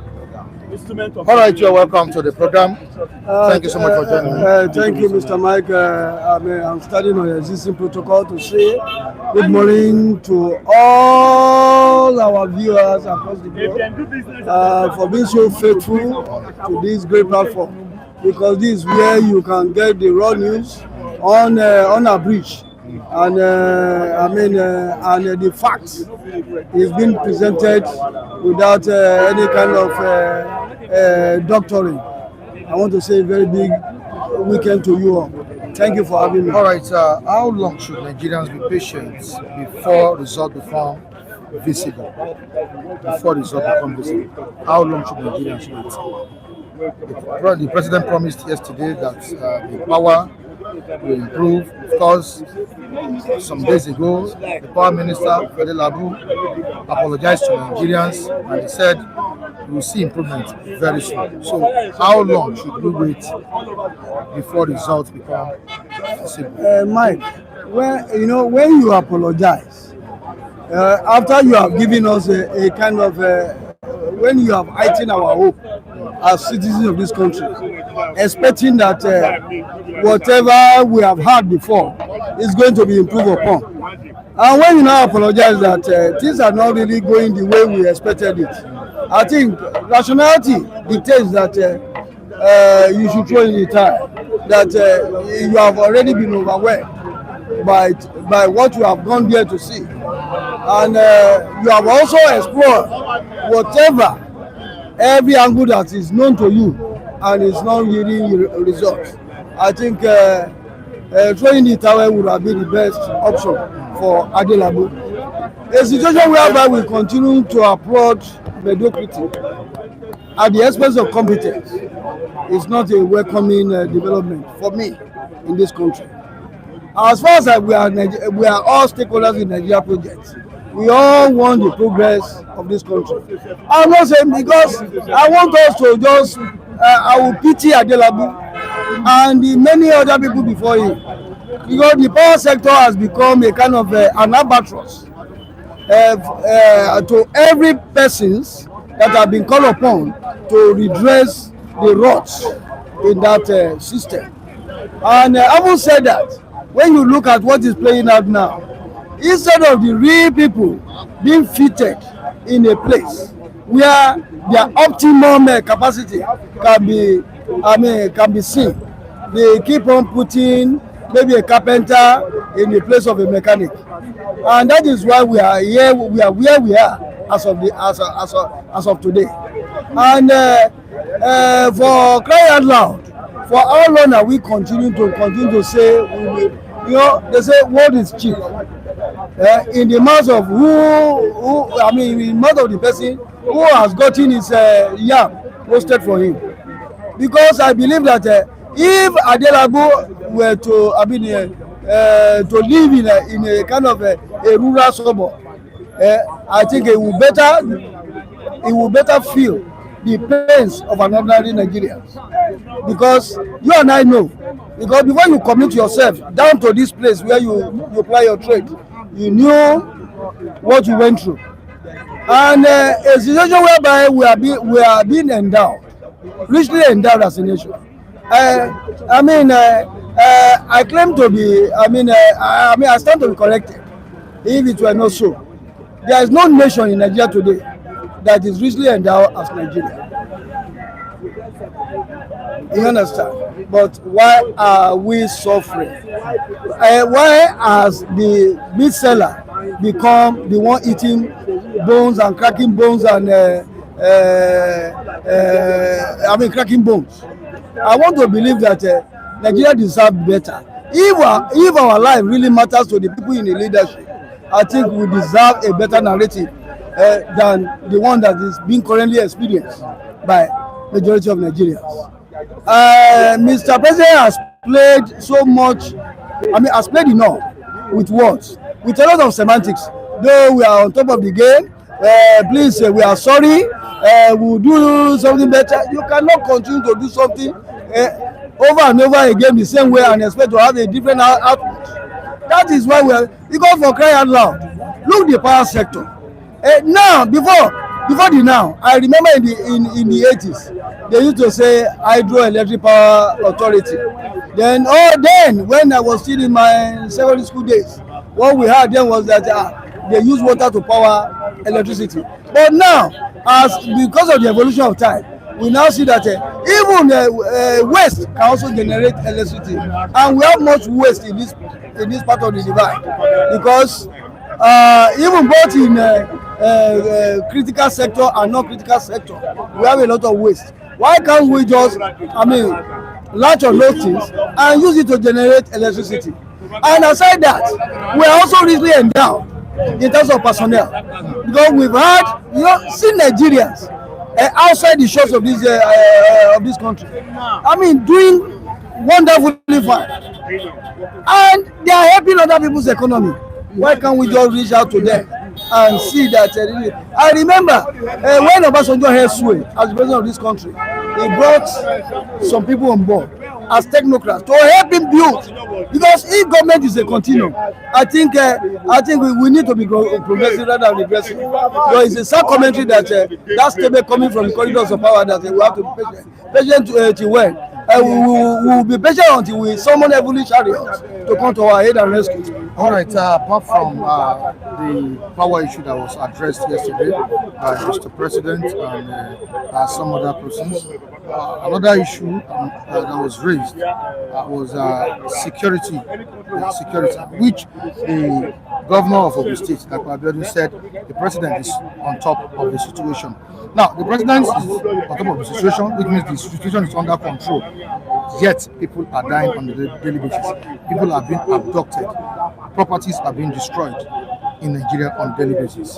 All right, you're welcome to the program. Thank you so much for joining me. Thank you, Mr. Mike. I'm starting on existing protocol to say good morning to all our viewers across the globe for being so faithful to this great platform, because this is where you can get the raw news on a bridge. And and the facts is being presented without any kind of doctoring. I want to say a very big weekend to you all. Thank you for having me. All right, how long should Nigerians be patient before results become visible? How long should Nigerians wait? The president promised yesterday that the power will improve. Of course, some days ago, the Power Minister, Adelabu, apologized to Nigerians and he said we will see improvement very soon. So, how long should we wait before results become visible? Mike, when you apologize, after you have given us a kind of when you have heightened our hope as citizens of this country, expecting that whatever we have had before is going to be improved upon. And when you now apologize that things are not really going the way we expected it, I think rationality dictates that you should throw in the towel, that you have already been overwhelmed by what you have gone there to see. And you have also explored whatever, every angle that is known to you and is not yielding results. I think throwing the towel would have been the best option for Adelabu. A situation whereby we continue to applaud mediocrity at the expense of competence is not a welcoming development for me in this country. As far as we are all stakeholders in Nigeria project. We all want the progress of this country. I'm not saying because I want us to just, I will pity Adelabu and the many other people before him, because the power sector has become a kind of an albatross to every persons that have been called upon to redress the ruts in that system. And having said that, when you look at what is playing out now, instead of the real people being fitted in a place where their optimum capacity can be seen, they keep on putting maybe a carpenter in the place of a mechanic, and that is why we are here. We are where we are as of today. And for crying out loud, for how long are we continue to say we will? They say word is cheap. In the mouth of in the mouth of the person who has gotten his yam roasted for him. Because I believe that if Adelabu were to live in a kind of a rural suburb, I think it will better feel the pains of an ordinary Nigerian. Because you and I know, because before you commit yourself down to this place where you apply your trade, you knew what you went through. And a situation whereby we are being endowed, richly endowed as a nation. I claim to be, I stand to be corrected if it were not so. There is no nation in Nigeria today that is richly endowed as Nigeria. You understand? But why are we suffering? Why has the meat seller become the one eating bones and cracking bones and cracking bones? I want to believe that Nigeria deserves better. If our life really matters to the people in the leadership, I think we deserve a better narrative than the one that is being currently experienced by majority of Nigerians. Mr. President has played so much, has played enough with words, with a lot of semantics. Though we are on top of the game, please, we are sorry, we'll do something better. You cannot continue to do something over and over again the same way and expect to have a different output. That is why we are, because for crying out loud, look the power sector. Now, before the now, I remember in the 80s, they used to say Hydroelectric Power Authority. Then when I was still in my secondary school days, what we had then was that they use water to power electricity. But now, because of the evolution of time, we now see that even waste can also generate electricity, and we have much waste in this part of the divide, because even both in critical sector and non-critical sector, we have a lot of waste. Why can't we just, latch on those things and use it to generate electricity? And aside that, we are also richly endowed in terms of personnel, because we've had, seen Nigerians outside the shores of this country, doing wonderfully fine, and they are helping other people's economy. Why can't we just reach out to them and see that? I remember when Obasanjo held sway as the president of this country, he brought some people on board as technocrats to help him build, because if government is a continuum, I think we need to be progressive rather than regressive. So it's a sad commentary that that statement coming from the corridors of power that we have to be patient till when. We will be patient until we summon heavenly chariots to come to our aid and rescue. All right, apart from the power issue that was addressed yesterday by Mr. President and some other persons, another issue that was raised was security, which the governor of Ogun State, like Abiodun said, the president is on top of the situation. Now, the president is on top of the situation, which means the situation is under control. Yet, people are dying on a daily basis. People are being abducted. Properties are being destroyed in Nigeria on a daily basis.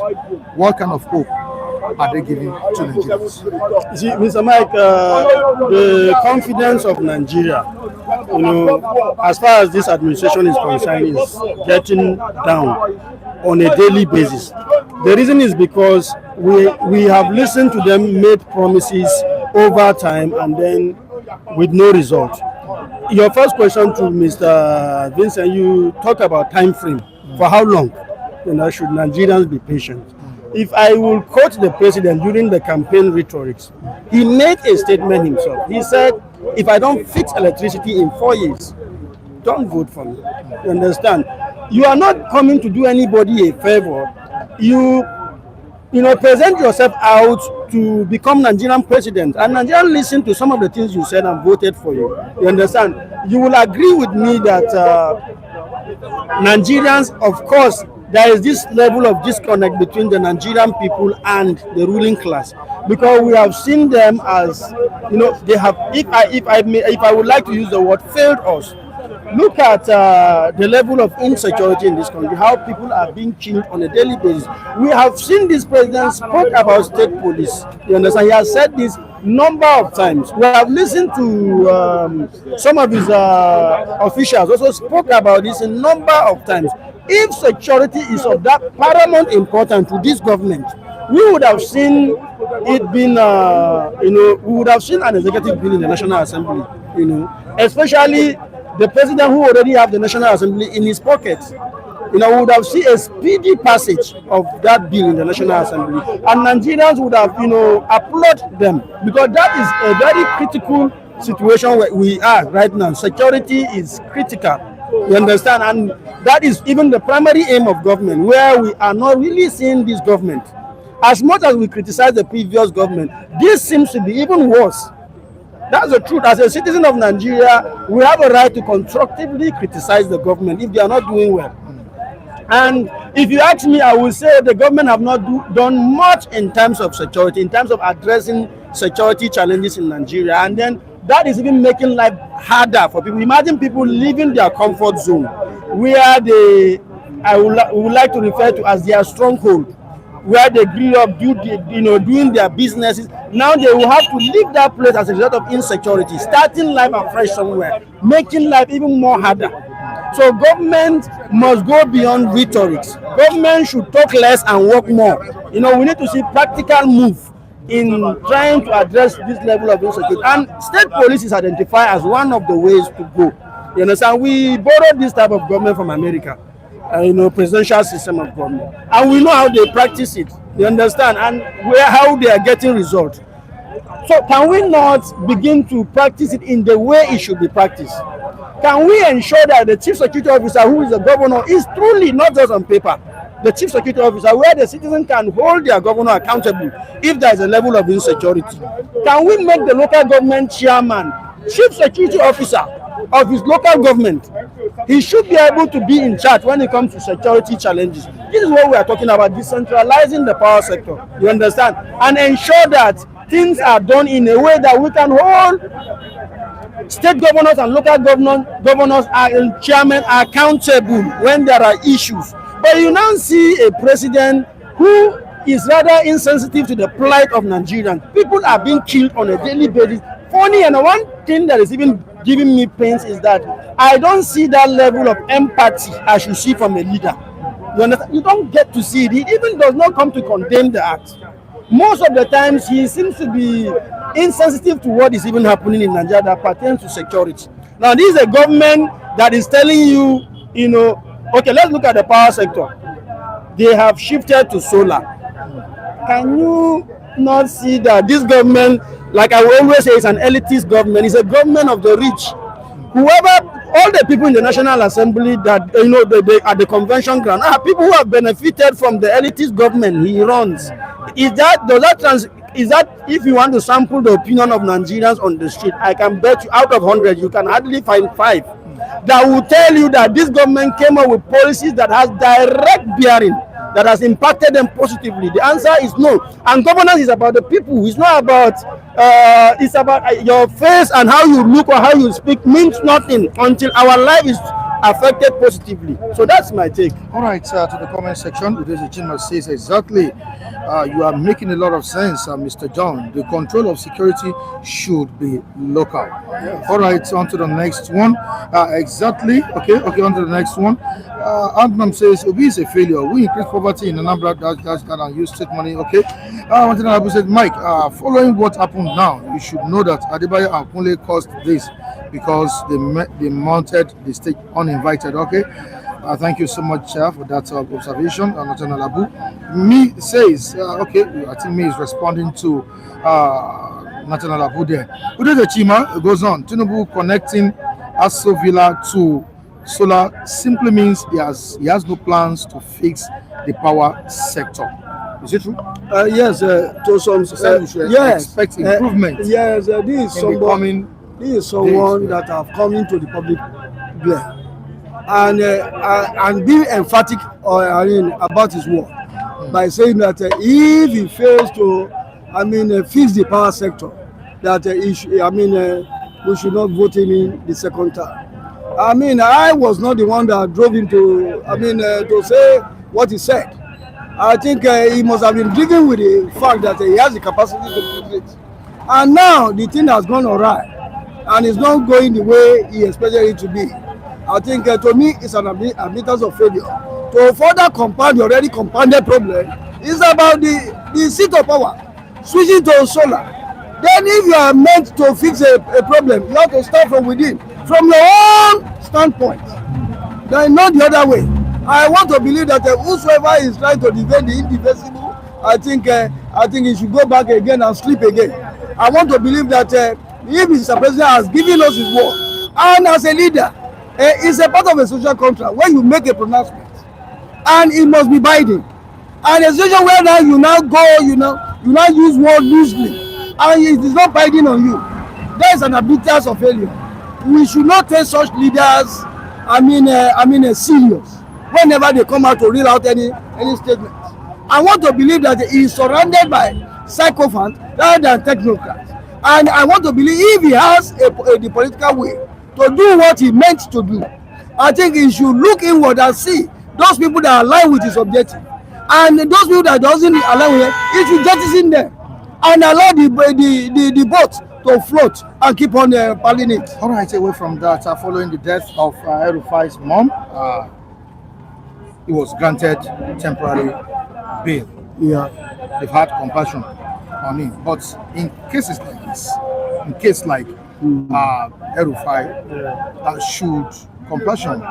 What kind of hope are they giving to Nigerians? See, Mr. Mike, the confidence of Nigeria, as far as this administration is concerned, is getting down on a daily basis. The reason is because we have listened to them, made promises over time, and then with no result. Your first question to Mr. Vincent, you talk about time frame. For how long? Should Nigerians be patient? If I will quote the president during the campaign rhetorics, he made a statement himself. He said, if I don't fix electricity in 4 years, don't vote for me. You understand? You are not coming to do anybody a favor. You present yourself out to become Nigerian president, and Nigerians listen to some of the things you said and voted for you. You understand? You will agree with me that Nigerians, of course, there is this level of disconnect between the Nigerian people and the ruling class, because we have seen them as, they have, if I would like to use the word, failed us. Look at the level of insecurity in this country, how people are being killed on a daily basis. We have seen this president spoke about state police. You understand? He has said this number of times. We have listened to some of his officials also spoke about this a number of times. If security is of that paramount importance to this government, we would have seen it being, we would have seen an executive bill in the National Assembly, especially the president who already have the National Assembly in his pocket. We would have seen a speedy passage of that bill in the National Assembly, and Nigerians would have, applaud them, because that is a very critical situation where we are right now. Security is critical. You understand? And that is even the primary aim of government, where we are not really seeing this government. As much as we criticize the previous government, this seems to be even worse. That's the truth. As a citizen of Nigeria, we have a right to constructively criticize the government if they are not doing well. And if you ask me, I will say the government have not done much in terms of security, in terms of addressing security challenges in Nigeria. And then that is even making life harder for people. Imagine people leaving their comfort zone, where I would like to refer to as their stronghold, where they grew up, doing their businesses. Now they will have to leave that place as a result of insecurity, starting life afresh somewhere, making life even more harder. So government must go beyond rhetorics. Government should talk less and work more. We need to see practical move in trying to address this level of insecurity. And state police is identified as one of the ways to go. You understand? We borrowed this type of government from America. Presidential system of government, and we know how they practice it. You understand? And how they are getting results. So can we not begin to practice it in the way it should be practiced? Can we ensure that the chief security officer, who is the governor, is truly not just on paper, the chief security officer, where the citizen can hold their governor accountable if there is a level of insecurity? Can we make the local government chairman chief security officer of his local government? He should be able to be in charge when it comes to security challenges. This is what we are talking about, decentralizing the power sector. You understand? And ensure that things are done in a way that we can hold state governors and local governors and chairmen accountable when there are issues. But you now see a president who is rather insensitive to the plight of Nigerians. People are being killed on a daily basis. Funny, and one thing that is even giving me pains is that I don't see that level of empathy I should see from a leader. You understand? You don't get to see it. He even does not come to condemn the act. Most of the times, he seems to be insensitive to what is even happening in Nigeria that pertains to security. Now, this is a government that is telling you, you know, okay, let's look at the power sector. They have shifted to solar. Can you not see that this government, like I will always say, is an elitist government? It's a government of the rich. Whoever, all the people in the National Assembly that, you know, they at the convention ground are people who have benefited from the elitist government he runs. Is that if you want to sample the opinion of Nigerians on the street, I can bet you out of 100 you can hardly find 5 that will tell you that this government came up with policies that has direct bearing, that has impacted them positively. The answer is no. And governance is about the people. It's not about it's about your face and how you look or how you speak means nothing until our life is affected positively. So that's my take. All right, to the comment section, Udeze Chima says exactly, you are making a lot of sense, Mr. John. The control of security should be local. Yes. All right, on to the next one. Exactly. Okay, on to the next one. Anthem says, Obi is a failure. We increase poverty in Anambra, that's gonna use state money. Okay. Abu said, Mike, following what happened now, you should know that Adebayo and Kunle caused this because they mounted the stage uninvited. Okay. Thank you so much for that observation. Nathaniel Abu. Me says, okay, I think me is responding to Nathaniel Abu there. Udeze Chima goes on. Tinubu connecting Aso Villa to solar simply means he has no plans to fix the power sector. Is it true? Yes, to some yes, expect improvement. Yes, this is someone that have come into the public glare and being emphatic about his work by saying that if he fails to fix the power sector, that we should not vote him in the second term. I was not the one that drove him to say what he said. I think he must have been driven with the fact that he has the capacity to do it. And now the thing has gone awry and it's not going the way he expected it to be. I think to me it's an admittance of failure. To further compound the already compounded problem is about the seat of power, switching to solar. Then if you are meant to fix a problem, you have to start from within, from your own standpoint. Then not the other way. I want to believe that whosoever is trying to defend the indefensible, I think he should go back again and sleep again. I want to believe that if Mr. President has given us his word, and as a leader, it's a part of a social contract where you make a pronouncement, and it must be binding. And a situation where now you now go, you now use word loosely, and it is not binding on you. There is an admittance of failure. We should not take such leaders, serious whenever they come out to reel out any statement. I want to believe that he is surrounded by sycophants rather than technocrats. And I want to believe if he has the political will to do what he meant to do, I think he should look inward and see those people that align with his objective. And those people that doesn't align with it, he should jettison them and allow the boat to float and keep on paddling it. All right, away from that, following the death of El-Rufai's mom, he was granted temporary bail. Yeah, they've had compassion on him. But in cases like this, in case like El-Rufai, should compassion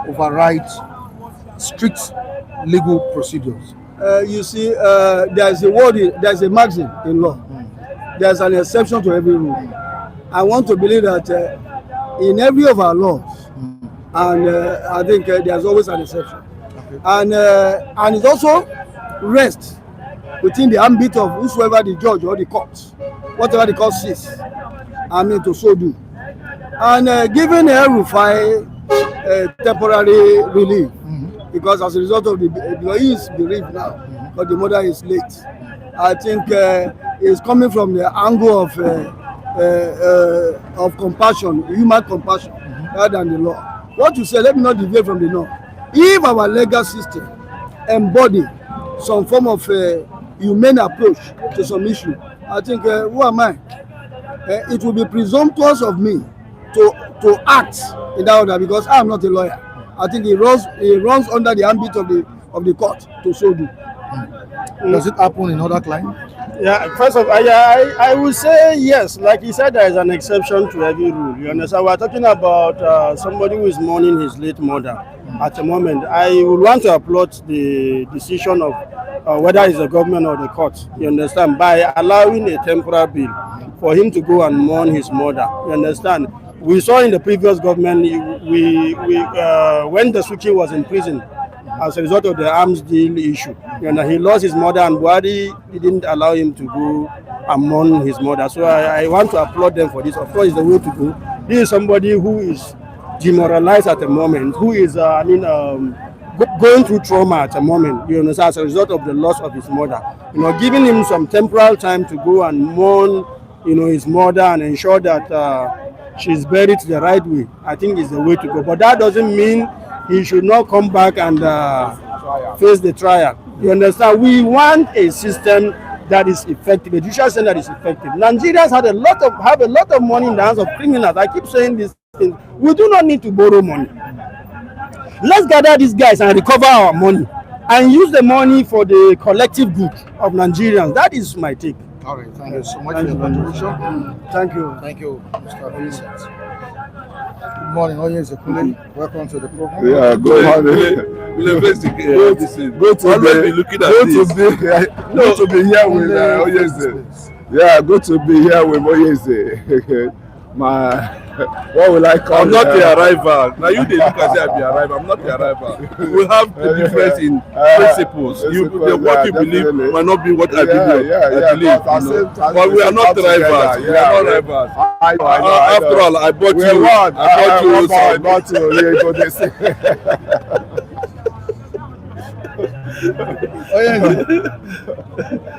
override strict legal procedures? You see, there's a maxim in law. There's an exception to every rule. I want to believe that in every of our laws, and I think there's always an exception. Okay. And it also rests within the ambit of whosoever the judge or the court, whatever the court sees, to so do. And giving El-Rufai temporary relief, because as a result of he is bereaved now, but the mother is late. I think it's coming from the angle of compassion, human compassion, rather than the law. What you say, let me not deviate from the law. If our legal system embody some form of humane approach to some issue, I think, who am I? It will be presumptuous of me to act in that order, because I'm not a lawyer. I think he runs under the ambit of the court to so do. Does it happen in other climes? Yeah, first of all, I would say yes. Like he said, there is an exception to every rule. You understand? We're talking about somebody who is mourning his late mother at the moment. I would want to applaud the decision of whether it's the government or the court, you understand, by allowing a temporary bill for him to go and mourn his mother. You understand? We saw in the previous government, when the Suki was in prison, as a result of the arms deal issue, you know, he lost his mother, and Buhari didn't allow him to go and mourn his mother. So I want to applaud them for this. Of course, it's the way to go. This is somebody who is demoralized at the moment, who is, going through trauma at the moment, you know, as a result of the loss of his mother. You know, giving him some temporal time to go and mourn, you know, his mother and ensure that she's buried the right way, I think is the way to go. But that doesn't mean he should not come back and face the trial. You understand? We want a system that is effective, a judicial system that is effective. Nigerians have a lot of money in the hands of criminals. I keep saying this thing. We do not need to borrow money. Let's gather these guys and recover our money and use the money for the collective good of Nigerians. That is my take. All right, thank you so much for your contribution. Thank you. Thank you, Mr. Vincent. Good morning, Oyezekule. Welcome to the program. Yeah, good morning. Good to be here with Oyeze. Yeah, good to be here with Oyeze. What will I call? I'm not the arrival. Now you dey look as if I be arrival. I'm not the arrival. We have the difference in principles. What you believe might not be what I believe. But we are not rivals. We are not rivals. After all, I bought you. I bought you.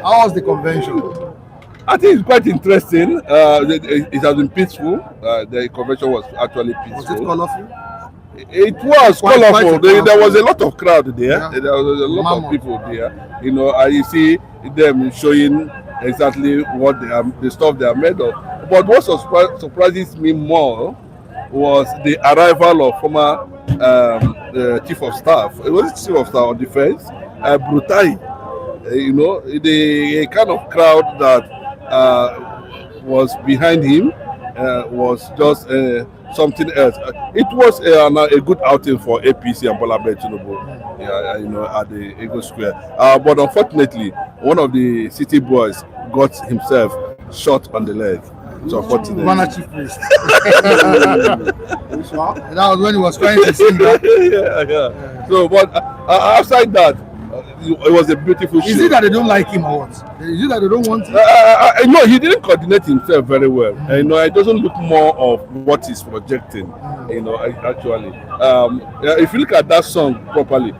How was the convention? I think it's quite interesting. It has been peaceful. The convention was actually peaceful. Was it colorful? It was colorful. There was a lot of crowd there. Yeah. There was a lot of people there. You know, you see them showing exactly what the stuff they are made of. But what surprises me more was the arrival of former chief of staff. It was chief of staff of defense, Brutai. You know, the kind of crowd that was behind him was just something else. It was a good outing for APC and Bola Ahmed Tinubu, you know, at the Eagle Square. But unfortunately, one of the city boys got himself shot on the leg. So unfortunately, One chief priest. That was when he was trying to sing that. yeah. So, but outside that, it was a beautiful show. Is it that they don't like him or what? Is it that they don't want him? No, he didn't coordinate himself very well. You know, it doesn't look more of what he's projecting. You know, actually, if you look at that song properly,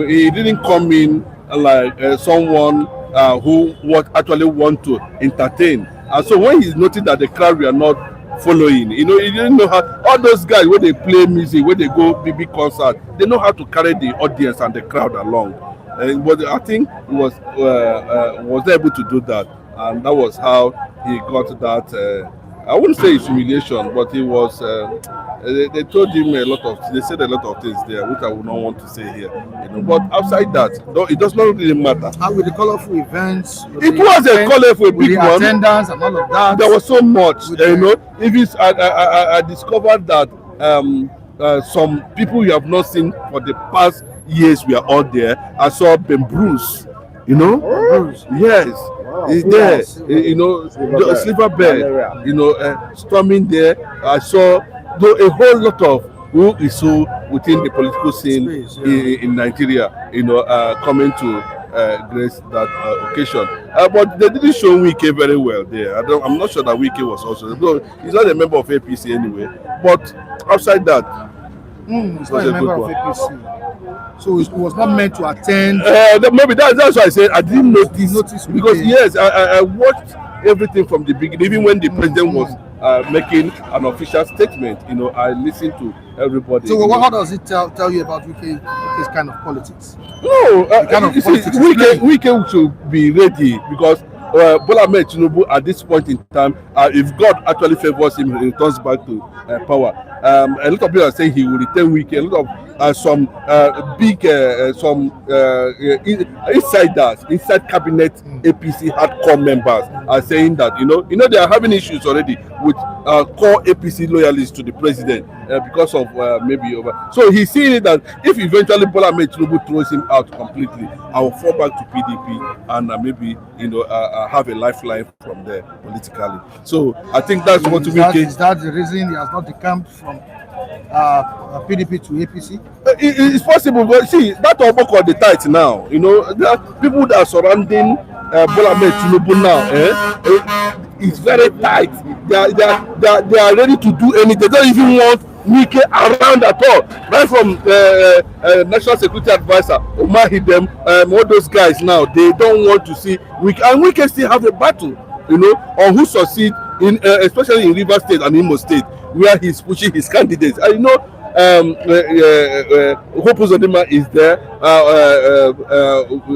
he didn't come in like someone who actually want to entertain. And so when he noticed that the crowd were not following, you know, he didn't know how. All those guys when they play music, when they go big concert, they know how to carry the audience and the crowd along. But I think he was able to do that, and that was how he got that. I wouldn't say it's humiliation, but it was. They told him a lot of. They said a lot of things there, which I would not want to say here. You know, but outside that, it does not really matter. How with the colorful events? It was a colorful big one. Attendance and all of that. There was so much. You know, if it's, I discovered that some people you have not seen for the past years were all there. I saw Ben Bruce, you know. Bruce. Yes, he's there. You know, Silver Bear, you know, storming there. I saw a whole lot of who is so within the political scene in Nigeria, you know, coming to grace that occasion. But they didn't show Wike very well there. I'm not sure that Wike was also. He's not a member of APC anyway. But outside that, he's not a member of APC. So it was not meant to attend. Maybe that's why I said I didn't notice because yes, I watched everything from the beginning. Even when the president was making an official statement, you know, I listened to everybody. So how does it tell you about Wike's kind of politics? No, Wike should be ready because Bola Ahmed Tinubu at this point in time, if God actually favors him, he returns back to power. A lot of people are saying he will return weak. A lot of some big insiders inside cabinet APC hardcore members are saying that they are having issues already with core APC loyalists to the president because of maybe over. So he's seeing it that if eventually Bola Ahmed Tinubu throws him out completely, I will fall back to PDP and maybe have a lifeline from there politically. So I think that's what we can. Is that the reason he has not decamped from PDP to APC? It's possible, but see, that Obok on the tight now. There are people that are surrounding Bola Ahmed Tinubu now. It's very tight. They are ready to do anything. They don't even want Wike around at all. Right from National Security Advisor Omar Hidem, all those guys now, they don't want to see Wike, and Wike still have a battle, on who succeed in, especially in Rivers State and Imo State, where he's pushing his candidates. I know Hope Uzodinma is there.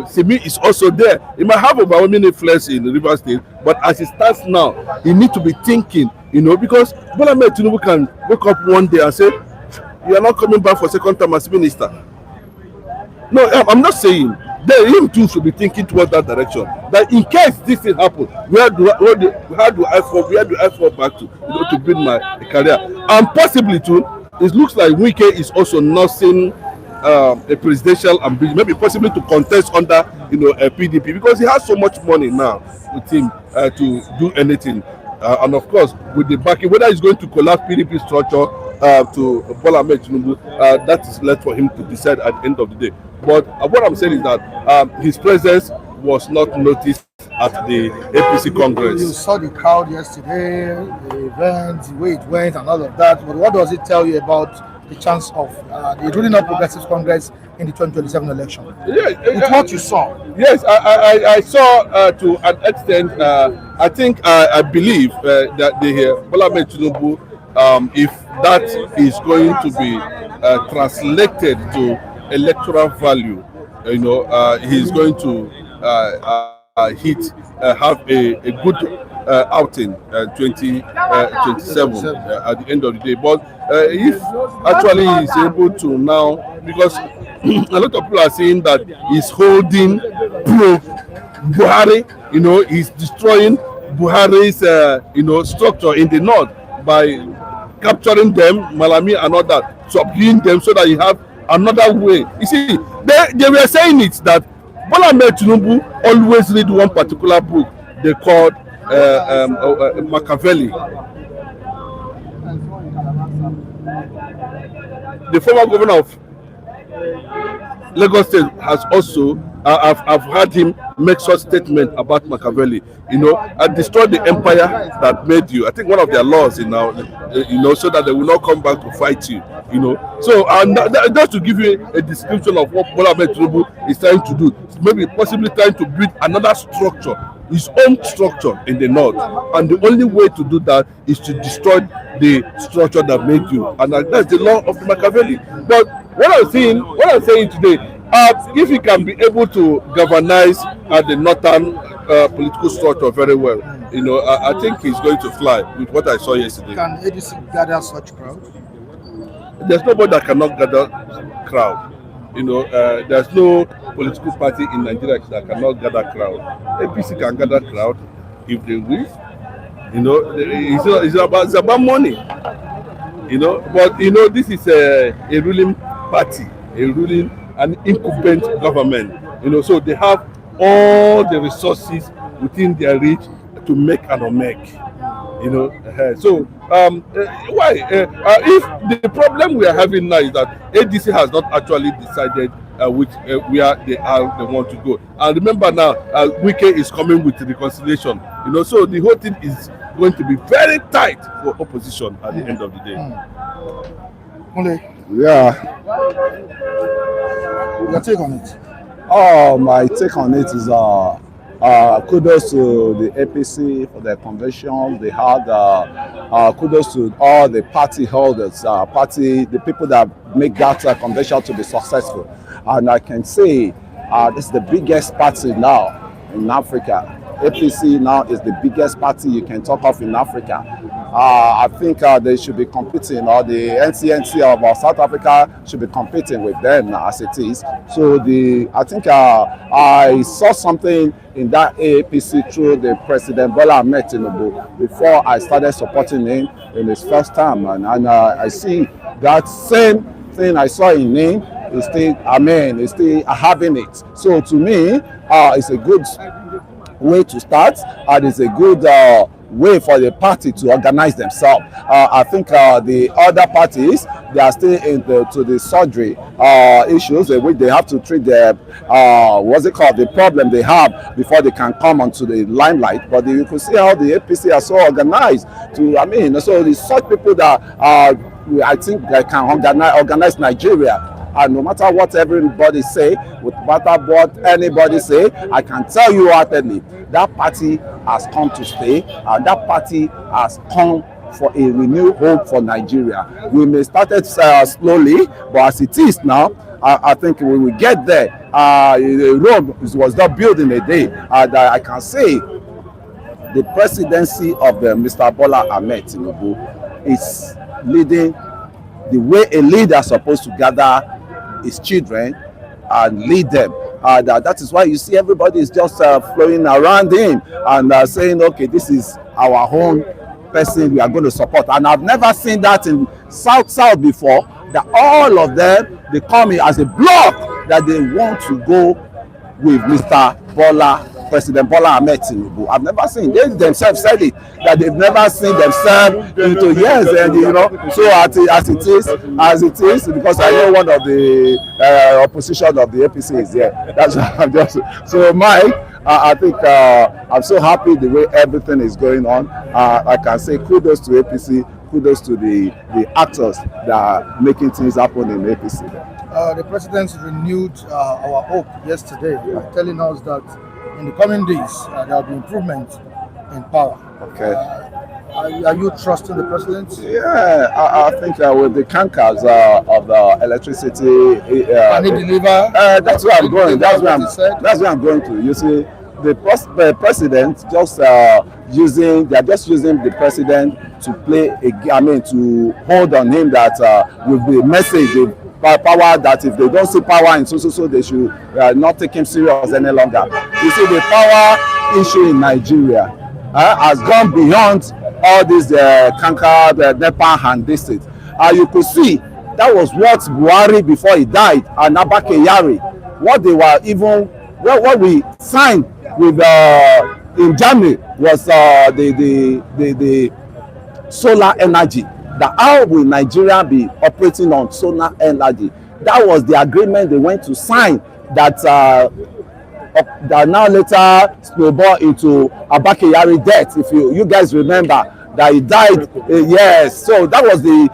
Simi is also there. He might have overwhelming influence in Rivers State, but as it stands now, he needs to be thinking, because Bola Ahmed Tinubu can wake up one day and say, "You are not coming back for second term as minister." No, I'm not saying. Then him too should be thinking towards that direction. That in case this thing happens, where do I fall back to, to build my career, and possibly too. It looks like Wike is also nursing a presidential ambition, maybe possibly to contest under a PDP, because he has so much money now with him to do anything, and of course with the backing, whether he's going to collapse PDP structure to Bola Ahmed Tinubu, that is left for him to decide at the end of the day. But what I'm saying is that his presence was not noticed at the APC Congress. You saw the crowd yesterday, the event, the way it went, and all of that. But what does it tell you about the chance of the ruling of Progressive Congress in the 2027 election? With what you saw? Yes, I saw to an extent. I believe that the Bola Ahmed Tinubu, if that is going to be translated to electoral value, he's going to have a good outing 2027 at the end of the day. But if actually he's able to now, because a lot of people are saying that he's holding pro Buhari, he's destroying Buhari's structure in the north by capturing them, Malami and all that, subduing them so that you have another way. You see, they were saying it that Bola Ahmed Tinubu always read one particular book they called Machiavelli. The former governor of Lagos State has also, I've heard him make such statement about Machiavelli. I destroyed the empire that made you. I think one of their laws is now, so that they will not come back to fight you. So just to give you a description of what Bola Ahmed Tinubu is trying to do, maybe possibly trying to build another structure, his own structure in the north, and the only way to do that is to destroy the structure that made you, and that's the law of Machiavelli. But what I'm saying today, if he can be able to galvanize the northern political structure very well, I think he's going to fly with what I saw yesterday. Can ADC gather such crowd? There's nobody that cannot gather crowd. There's no political party in Nigeria that cannot gather crowd. APC can gather crowd if they wish. It's about money. But this is a ruling party, an incumbent government. So they have all the resources within their reach to make and unmake. So why? If the problem we are having now is that ADC has not actually decided where they want to go, and remember now, Wike is coming with reconciliation. So the whole thing is going to be very tight for opposition at the end of the day. Yeah. Your take on it? Oh, my take on it is kudos to the APC for their convention. They had kudos to all the party holders, the people that make that convention to be successful. And I can say this is the biggest party now in Africa. APC now is the biggest party you can talk of in Africa. I think they should be competing, or the NCNC of South Africa should be competing with them as it is. So I think I saw something in that APC through the President Bola Ahmed Tinubu before I started supporting him in his first term, and I see that same thing I saw in him is still, is still having it. So to me, it's a good way to start, and it's a good way for the party to organize themselves. I think the other parties, they are still into the surgery issues in which they have to treat the the problem they have before they can come onto the limelight. But you can see how the APC are so organized to, so the such people that I think they can organize Nigeria. And no matter what everybody say, no matter what anybody say, I can tell you heartedly, that party has come to stay, and that party has come for a renewed hope for Nigeria. We may start it slowly, but as it is now, I think we will get there. The road was not built in a day, and I can say the presidency of Mr. Bola Ahmed Tinubu is leading the way a leader is supposed to gather his children and lead them. That is why you see everybody is just flowing around him and saying, okay, this is our own person we are going to support. And I've never seen that in South before, that all of them, they come in as a block that they want to go with President Bola Ahmed Tinubu. I've never seen, they themselves said it, that they've never seen themselves into years, and so as it is, because I know one of the opposition of the APC is here. That's why I'm just, so Mike, I think I'm so happy the way everything is going on. I can say kudos to APC, kudos to the actors that are making things happen in APC. The president renewed our hope yesterday, telling us that in the coming days there will be improvement in power. Okay. Are you trusting the president? Yeah, I think with the cankers of the electricity, can he deliver? That's where I'm going. That's where I'm going to. You see, the president just using the president to play to hold on him that with the message. Power that if they don't see power in so they should not take him serious any longer. You see, the power issue in Nigeria has gone beyond all these canker, NEPA and this it. You could see that was what Buhari before he died and Abake Yari, what they were even what we signed with in Germany was the solar energy. That how will Nigeria be operating on solar energy? That was the agreement they went to sign that that now later snowball into Abake Yari death. If you guys remember that he died, yes. So that was the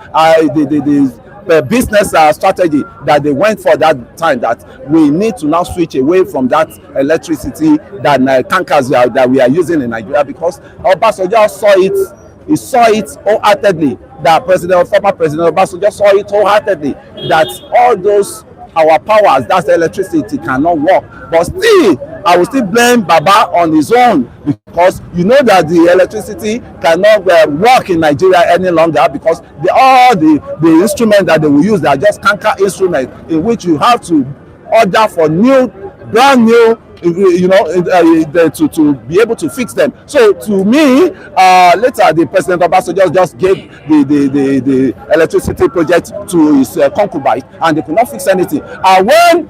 business strategy that they went for that time, that we need to now switch away from that electricity that tankers that we are using in Nigeria, because Obasanjo saw it. He saw it wholeheartedly, that former President Obasanjo saw it wholeheartedly, that all those our powers, that's electricity, cannot work. But still, I will still blame Baba on his own, because you know that the electricity cannot work in Nigeria any longer, because all the instruments that they will use, they are just canker instruments in which you have to order for brand new to be able to fix them. So to me, later the President Obasanjo just gave the electricity project to his concubine, and they could not fix anything. And when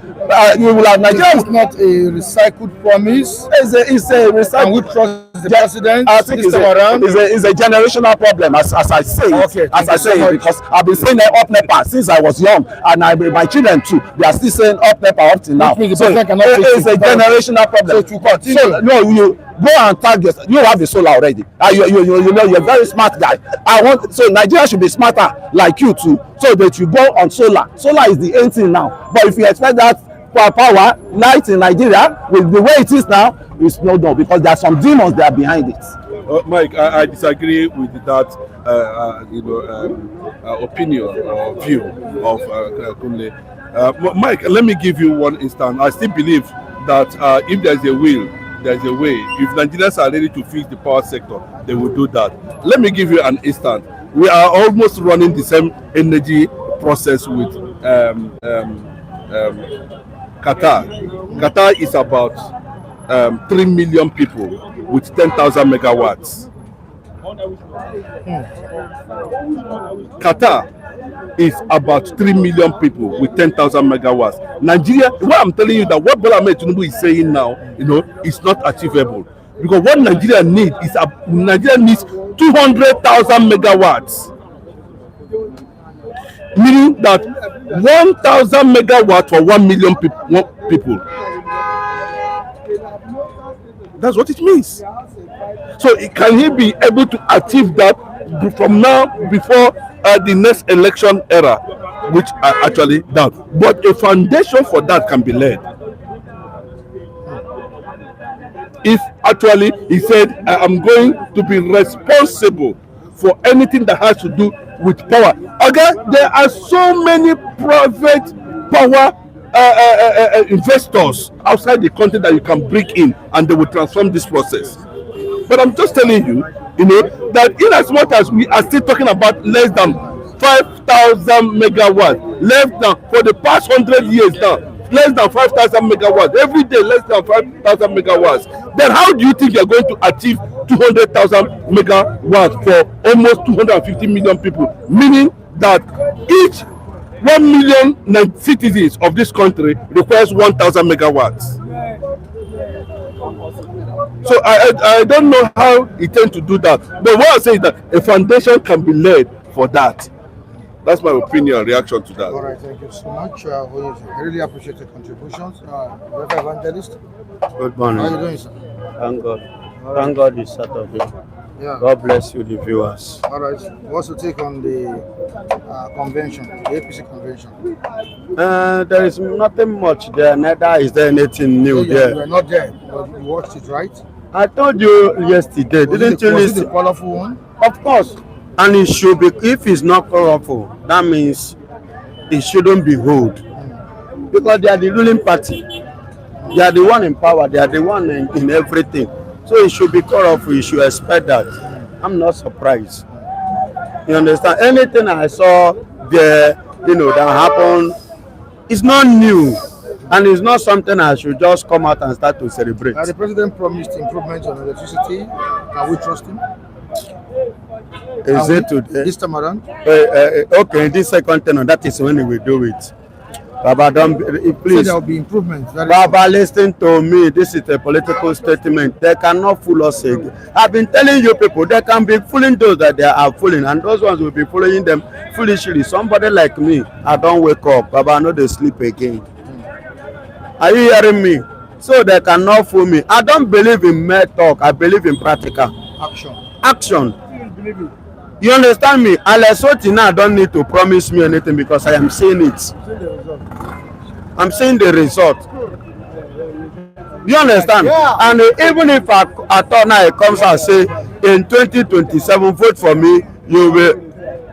you will have Nigeria, it's not a recycled promise. It's a recycled. And we trust the president. I think it's a generational problem, as I say. Okay, as I say, because I've been saying up NEPA since I was young, and my children too. They are still saying up NEPA up till now. So it's a generational problem. So no, you go and tag yourself. You have the solar already. You're a very smart guy. So Nigeria should be smarter like you too, so that you go on solar. Solar is the end thing now. But if you expect that power light in Nigeria with the way it is now, it's no, because there are some demons that are behind it. Mike, I disagree with that opinion or view of Kunle. Mike, let me give you one instance. I still believe that if there is a will, there's a way. If Nigerians are ready to fix the power sector, they will do that. Let me give you an instance. We are almost running the same energy process with Qatar. Qatar is about 3 million people with 10,000 megawatts. Qatar is about 3 million people with 10,000 megawatts. Nigeria, what I'm telling you, that what Bola Ahmed Tinubu is saying now, is not achievable. Because what Nigeria needs is Nigeria needs 200,000 megawatts. Meaning that 1,000 megawatts for 1 million people. That's what it means. So can he be able to achieve that from now before the next election era, which I actually doubt. But a foundation for that can be laid. If actually he said, I am going to be responsible for anything that has to do with power. Okay, there are so many private power investors outside the country that you can bring in, and they will transform this process. But I'm just telling you, that in as much as we are still talking about less than 5,000 megawatts, less than for the past 100 years now, less than 5,000 megawatts every day, less than 5,000 megawatts. Then how do you think you're going to achieve 200,000 megawatts for almost 250 million people? Meaning that each 1 million citizens of this country requires 1,000 megawatts. So I don't know how he tends to do that. But what I say is that a foundation can be laid for that. That's my opinion and reaction to that. All right, thank you so much. I really appreciate your contributions. Reverend Evangelist. Good morning. How are you doing, sir? Thank God. Thank God it's Saturday. Yeah. God bless you, the viewers. All right. What's your take on the convention, the APC convention? There is nothing much there. Neither is there anything new there. You were not there, but you watched it, right? I told you yesterday. Was it the colorful one? Of course. And it should be. If it's not colorful, that means it shouldn't be held. Because they are the ruling party. They are the one in power. They are the one in everything. So it should be colorful. You should expect that. I'm not surprised. You understand? Anything I saw there, that happened, it's not new. And it's not something I should just come out and start to celebrate. The president promised improvements on electricity. Can we trust him? Is it today? This time around? Okay, this second tenor, that is when we will do it. Baba, please. There will be improvements. Baba, listen to me. This is a political statement. They cannot fool us again. I've been telling you people, they can be fooling those that they are fooling, and those ones will be following them foolishly. Somebody like me, I don't wake up. Baba, I know they sleep again. Are you hearing me? So they cannot fool me. I don't believe in mere talk. I believe in practical action. You understand me? Alessotina, I don't need to promise me anything because I am seeing it. I'm seeing the result. You understand? Yeah. And even if I thought now it comes and say in 2027 vote for me, you will.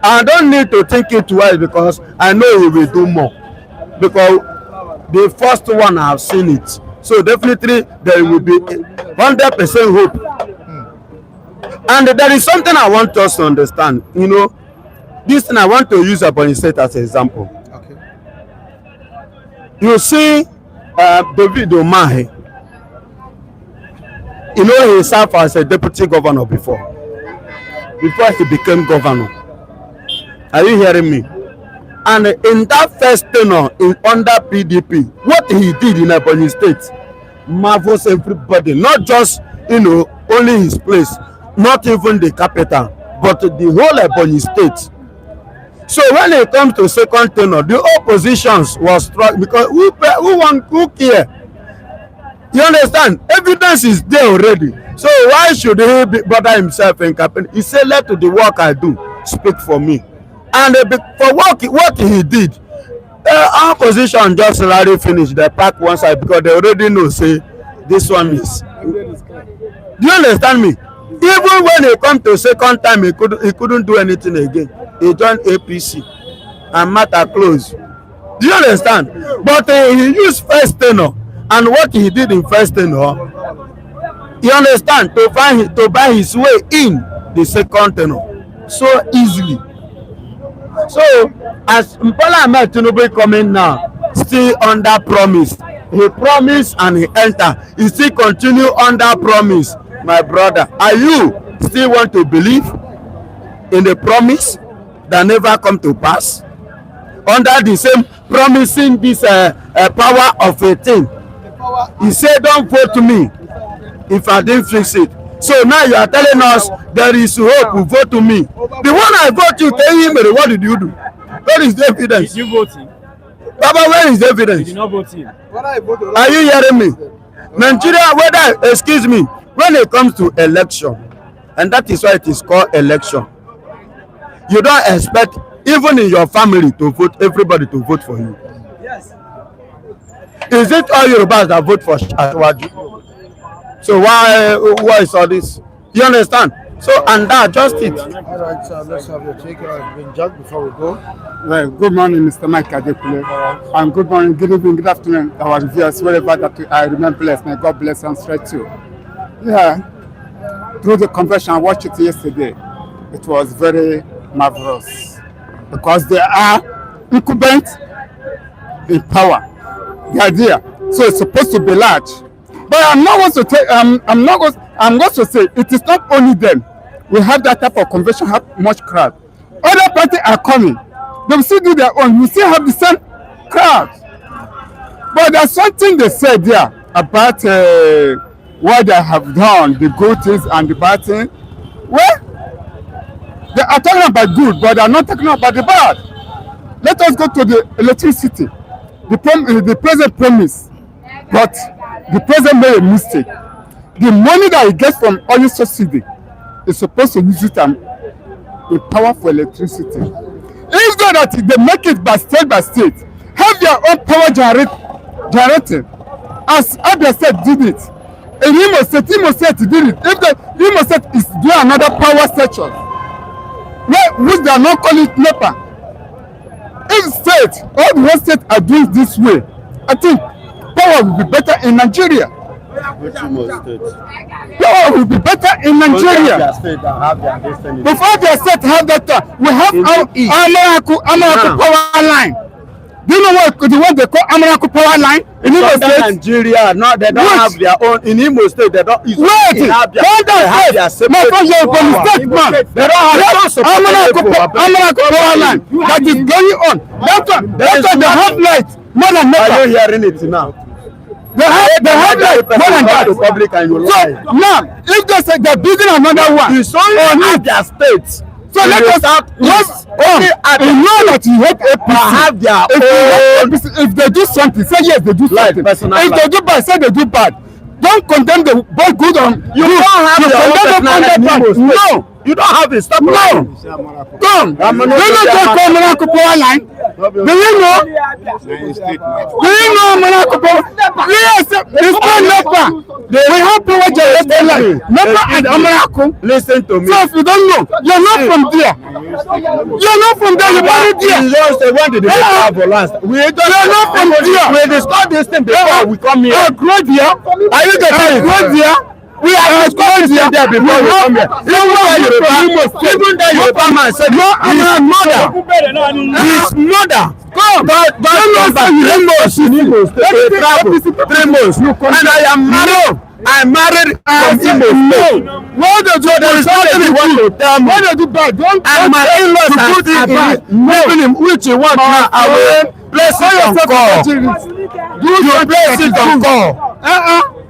I don't need to think it twice because I know he will do more. Because the first one I have seen it. So definitely there will be 100% hope. And there is something I want us to understand. This thing I want to use Ebonyi State as an example. Okay. You see, David Umahi. He served as a deputy governor before he became governor. Are you hearing me? And in that first tenure under PDP, what he did in Ebonyi State marvels everybody. Not just only his place. Not even the capital, but the whole Ebonyi State. So when it comes to second tenure, the oppositions was struck because who care? You understand? Evidence is there already. So why should he bother himself in campaign? He said, let the work I do speak for me. And for what he did, our opposition just already finished the pack one side because they already know, say, this one is. Do you understand me? Even when he come to second time, he couldn't do anything again. He joined APC and matter closed. Do you understand? But he used first tenure, and what he did in first tenure, You understand? To buy his way in the second tenure so easily. So as Bola Ahmed Tinubu coming now, still under promise. He promise and he enter. He still continue under promise. My brother, are you still want to believe in the promise that never come to pass? Under the same promising this power of a thing. He said, don't vote to me if I didn't fix it. So now you are telling us there is hope, vote to me. The one I vote you, tell him, what did you do? Where is the evidence? Did you vote him? Baba, where is the evidence? Did you not vote him? Are you hearing me? Nigeria, whether, excuse me, when it comes to election, and that is why it is called election, you don't expect even in your family to vote, everybody to vote for you. Yes. Is it all Yorubas that vote for Asiwaju? So why is all this? You understand? So, and that just it. All right, sir, let's have your take. Jack, before we go. Well, good morning, Mr. Mike Adekule. And good morning, good evening, good afternoon, our viewers, wherever that I remain blessed. May God bless and straight too. Yeah, through the convention, I watched it yesterday. It was very marvelous because they are incumbent in power. The idea. So it's supposed to be large. But I'm going to say it is not only them. We have that type of convention, have much crowd. Other parties are coming. They will still do their own. We still have the same crowd. But there's something they said there about what they have done, the good things and the bad things. Well, they are talking about good, but they are not talking about the bad. Let us go to the electricity. The president promised, but the president made a mistake. The money that he gets from oil subsidy is supposed to use it in power for electricity. Instead that they make it by state, have their own power generating, as Abia State did it. In Imo State did it. If the Imo State is doing another power station, which they are not calling it NEPA. If state, all the whole state are doing this way, I think power will be better in Nigeria. Power will be better in Nigeria. Before their state have that, we have our power line. Do you know what the one they call Amaraku power line in Imo State? Nigeria, no, they don't have their own. In Imo State, they don't. Wait, they have their separate power. They don't have Amaraku power line that is going on. That's why they have light more than NEPA. Are you hearing it now? They have light more than that. Public and you lie. So now, if they say they're building another one, it's only at their states. So let us you know that you hate APC. Have their own. If they do something, say yes, they do something. If they do bad, say they do bad. Don't condemn the both good on. You don't have your own personality. No, you don't have it. Stop. No, come. Do you know Amaraku power line? Do you know? Do you know Amaraku power? Yes, it's not NEPA. We have power generator line. NEPA and Amaraku. Listen to me. So if you don't know, you're not from there. You're not from there. You're not there. When did they have for last? You're not from there. We discussed this thing before we come here. I grow there. Are you getting it? I grow there. We have discussed this there before we come here. Even that Yoruba man said, no, I'm a mother. His mother. Come. But and I am married. I married from Imo State. What they do, there is nothing want to tell me. What they do bad, don't and my in-laws are living in which you want now. I will bless it on call. You bless it on call.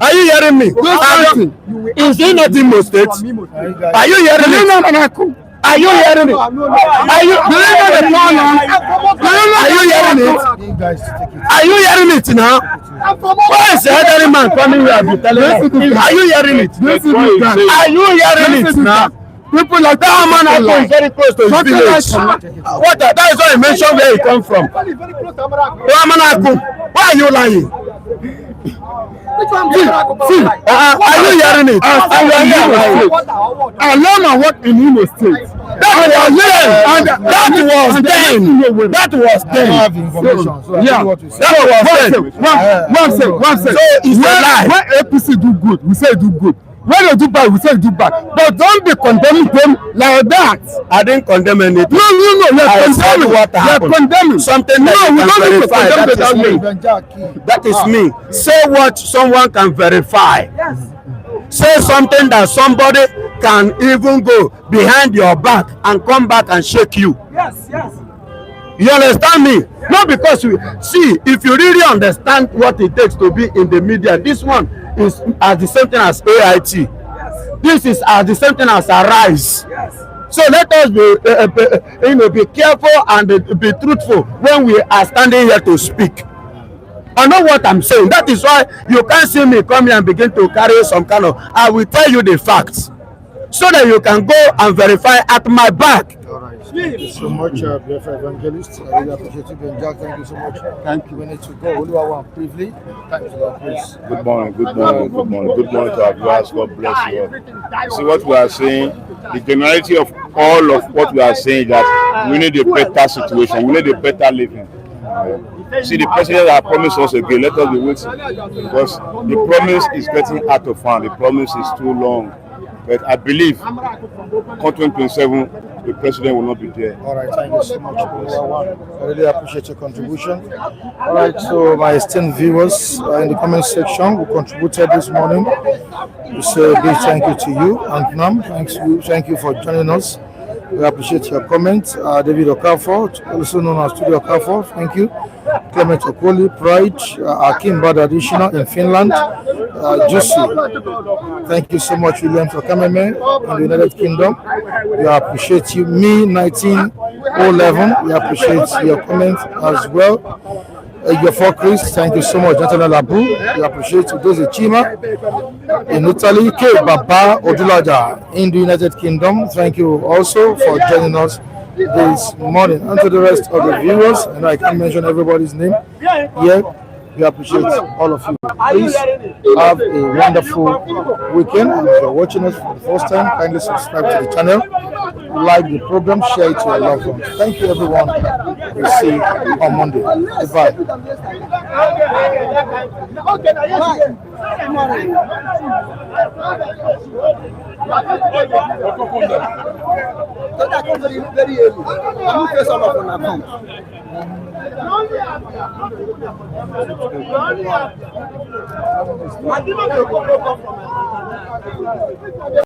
Are you hearing me? Is he not Imo State? Are you hearing me? Are you hearing it? Are you hearing it? Are you hearing it now? Why is the elderly man coming here and be telling us? Are you hearing it? Are you hearing it now? People like that man is very close to his village. What? That is why I mentioned where he come from. Why are you lying? See, are you hearing it? I learn my work in Imo State. That was then. That was then. I have information. So Yeah. That was then. One second. So it's a lie. When APC do good, we say do good. When they do bad, we say do bad. But don't be condemning them like that. I didn't condemn anything. No. You're condemning. You're condemning. Something that you can verify. That is me. Say what someone can verify. Yes. Say something that somebody can even go behind your back and come back and shake you. Yes. You understand me? Not because you see, if you really understand what it takes to be in the media, this one is as the same thing as AIT. Yes. This is as the same thing as Arise. Yes. So let us be careful and be truthful when we are standing here to speak. I know what I'm saying. That is why you can't see me come here and begin to carry some kind of. I will tell you the facts, so that you can go and verify at my back. All right. Thank you so much, Biafra Evangelist. I really appreciate you, Benja. Thank you so much. Thank you. We need to go. Oluwawan briefly. Thank you, God, please. Good morning to our viewers. God bless you all. See what we are saying. The generality of all of what we are saying is that we need a better situation. We need a better living. See, the president has promised us again. Let us be waiting, because the promise is getting out of hand. The promise is too long. But I believe, come 2027, the president will not be there. All right, thank you so much, I really appreciate your contribution. All right, so my esteemed viewers in the comment section who contributed this morning, we say a big thank you to you. And Nam, thank you for joining us. We appreciate your comments. David Okafor, also known as Studio Okafor, thank you. Clement Okoli, Pride, Akim Bad Additional in Finland, Jussi. Thank you so much, William, for coming in the United Kingdom. We appreciate you. Me, 1911, we appreciate your comments as well. Your Chris, thank you so much. Gentleman Labu, we appreciate you. Those Chima in Italy, K. Baba Odulaja in the United Kingdom. Thank you also for joining us this morning. And to the rest of the viewers, and I can't mention everybody's name here. We appreciate all of you. Please have a wonderful weekend. And if you're watching us for the first time, kindly subscribe to the channel, like the program, share it to your loved ones. Thank you, everyone. We'll see you on Monday. Goodbye.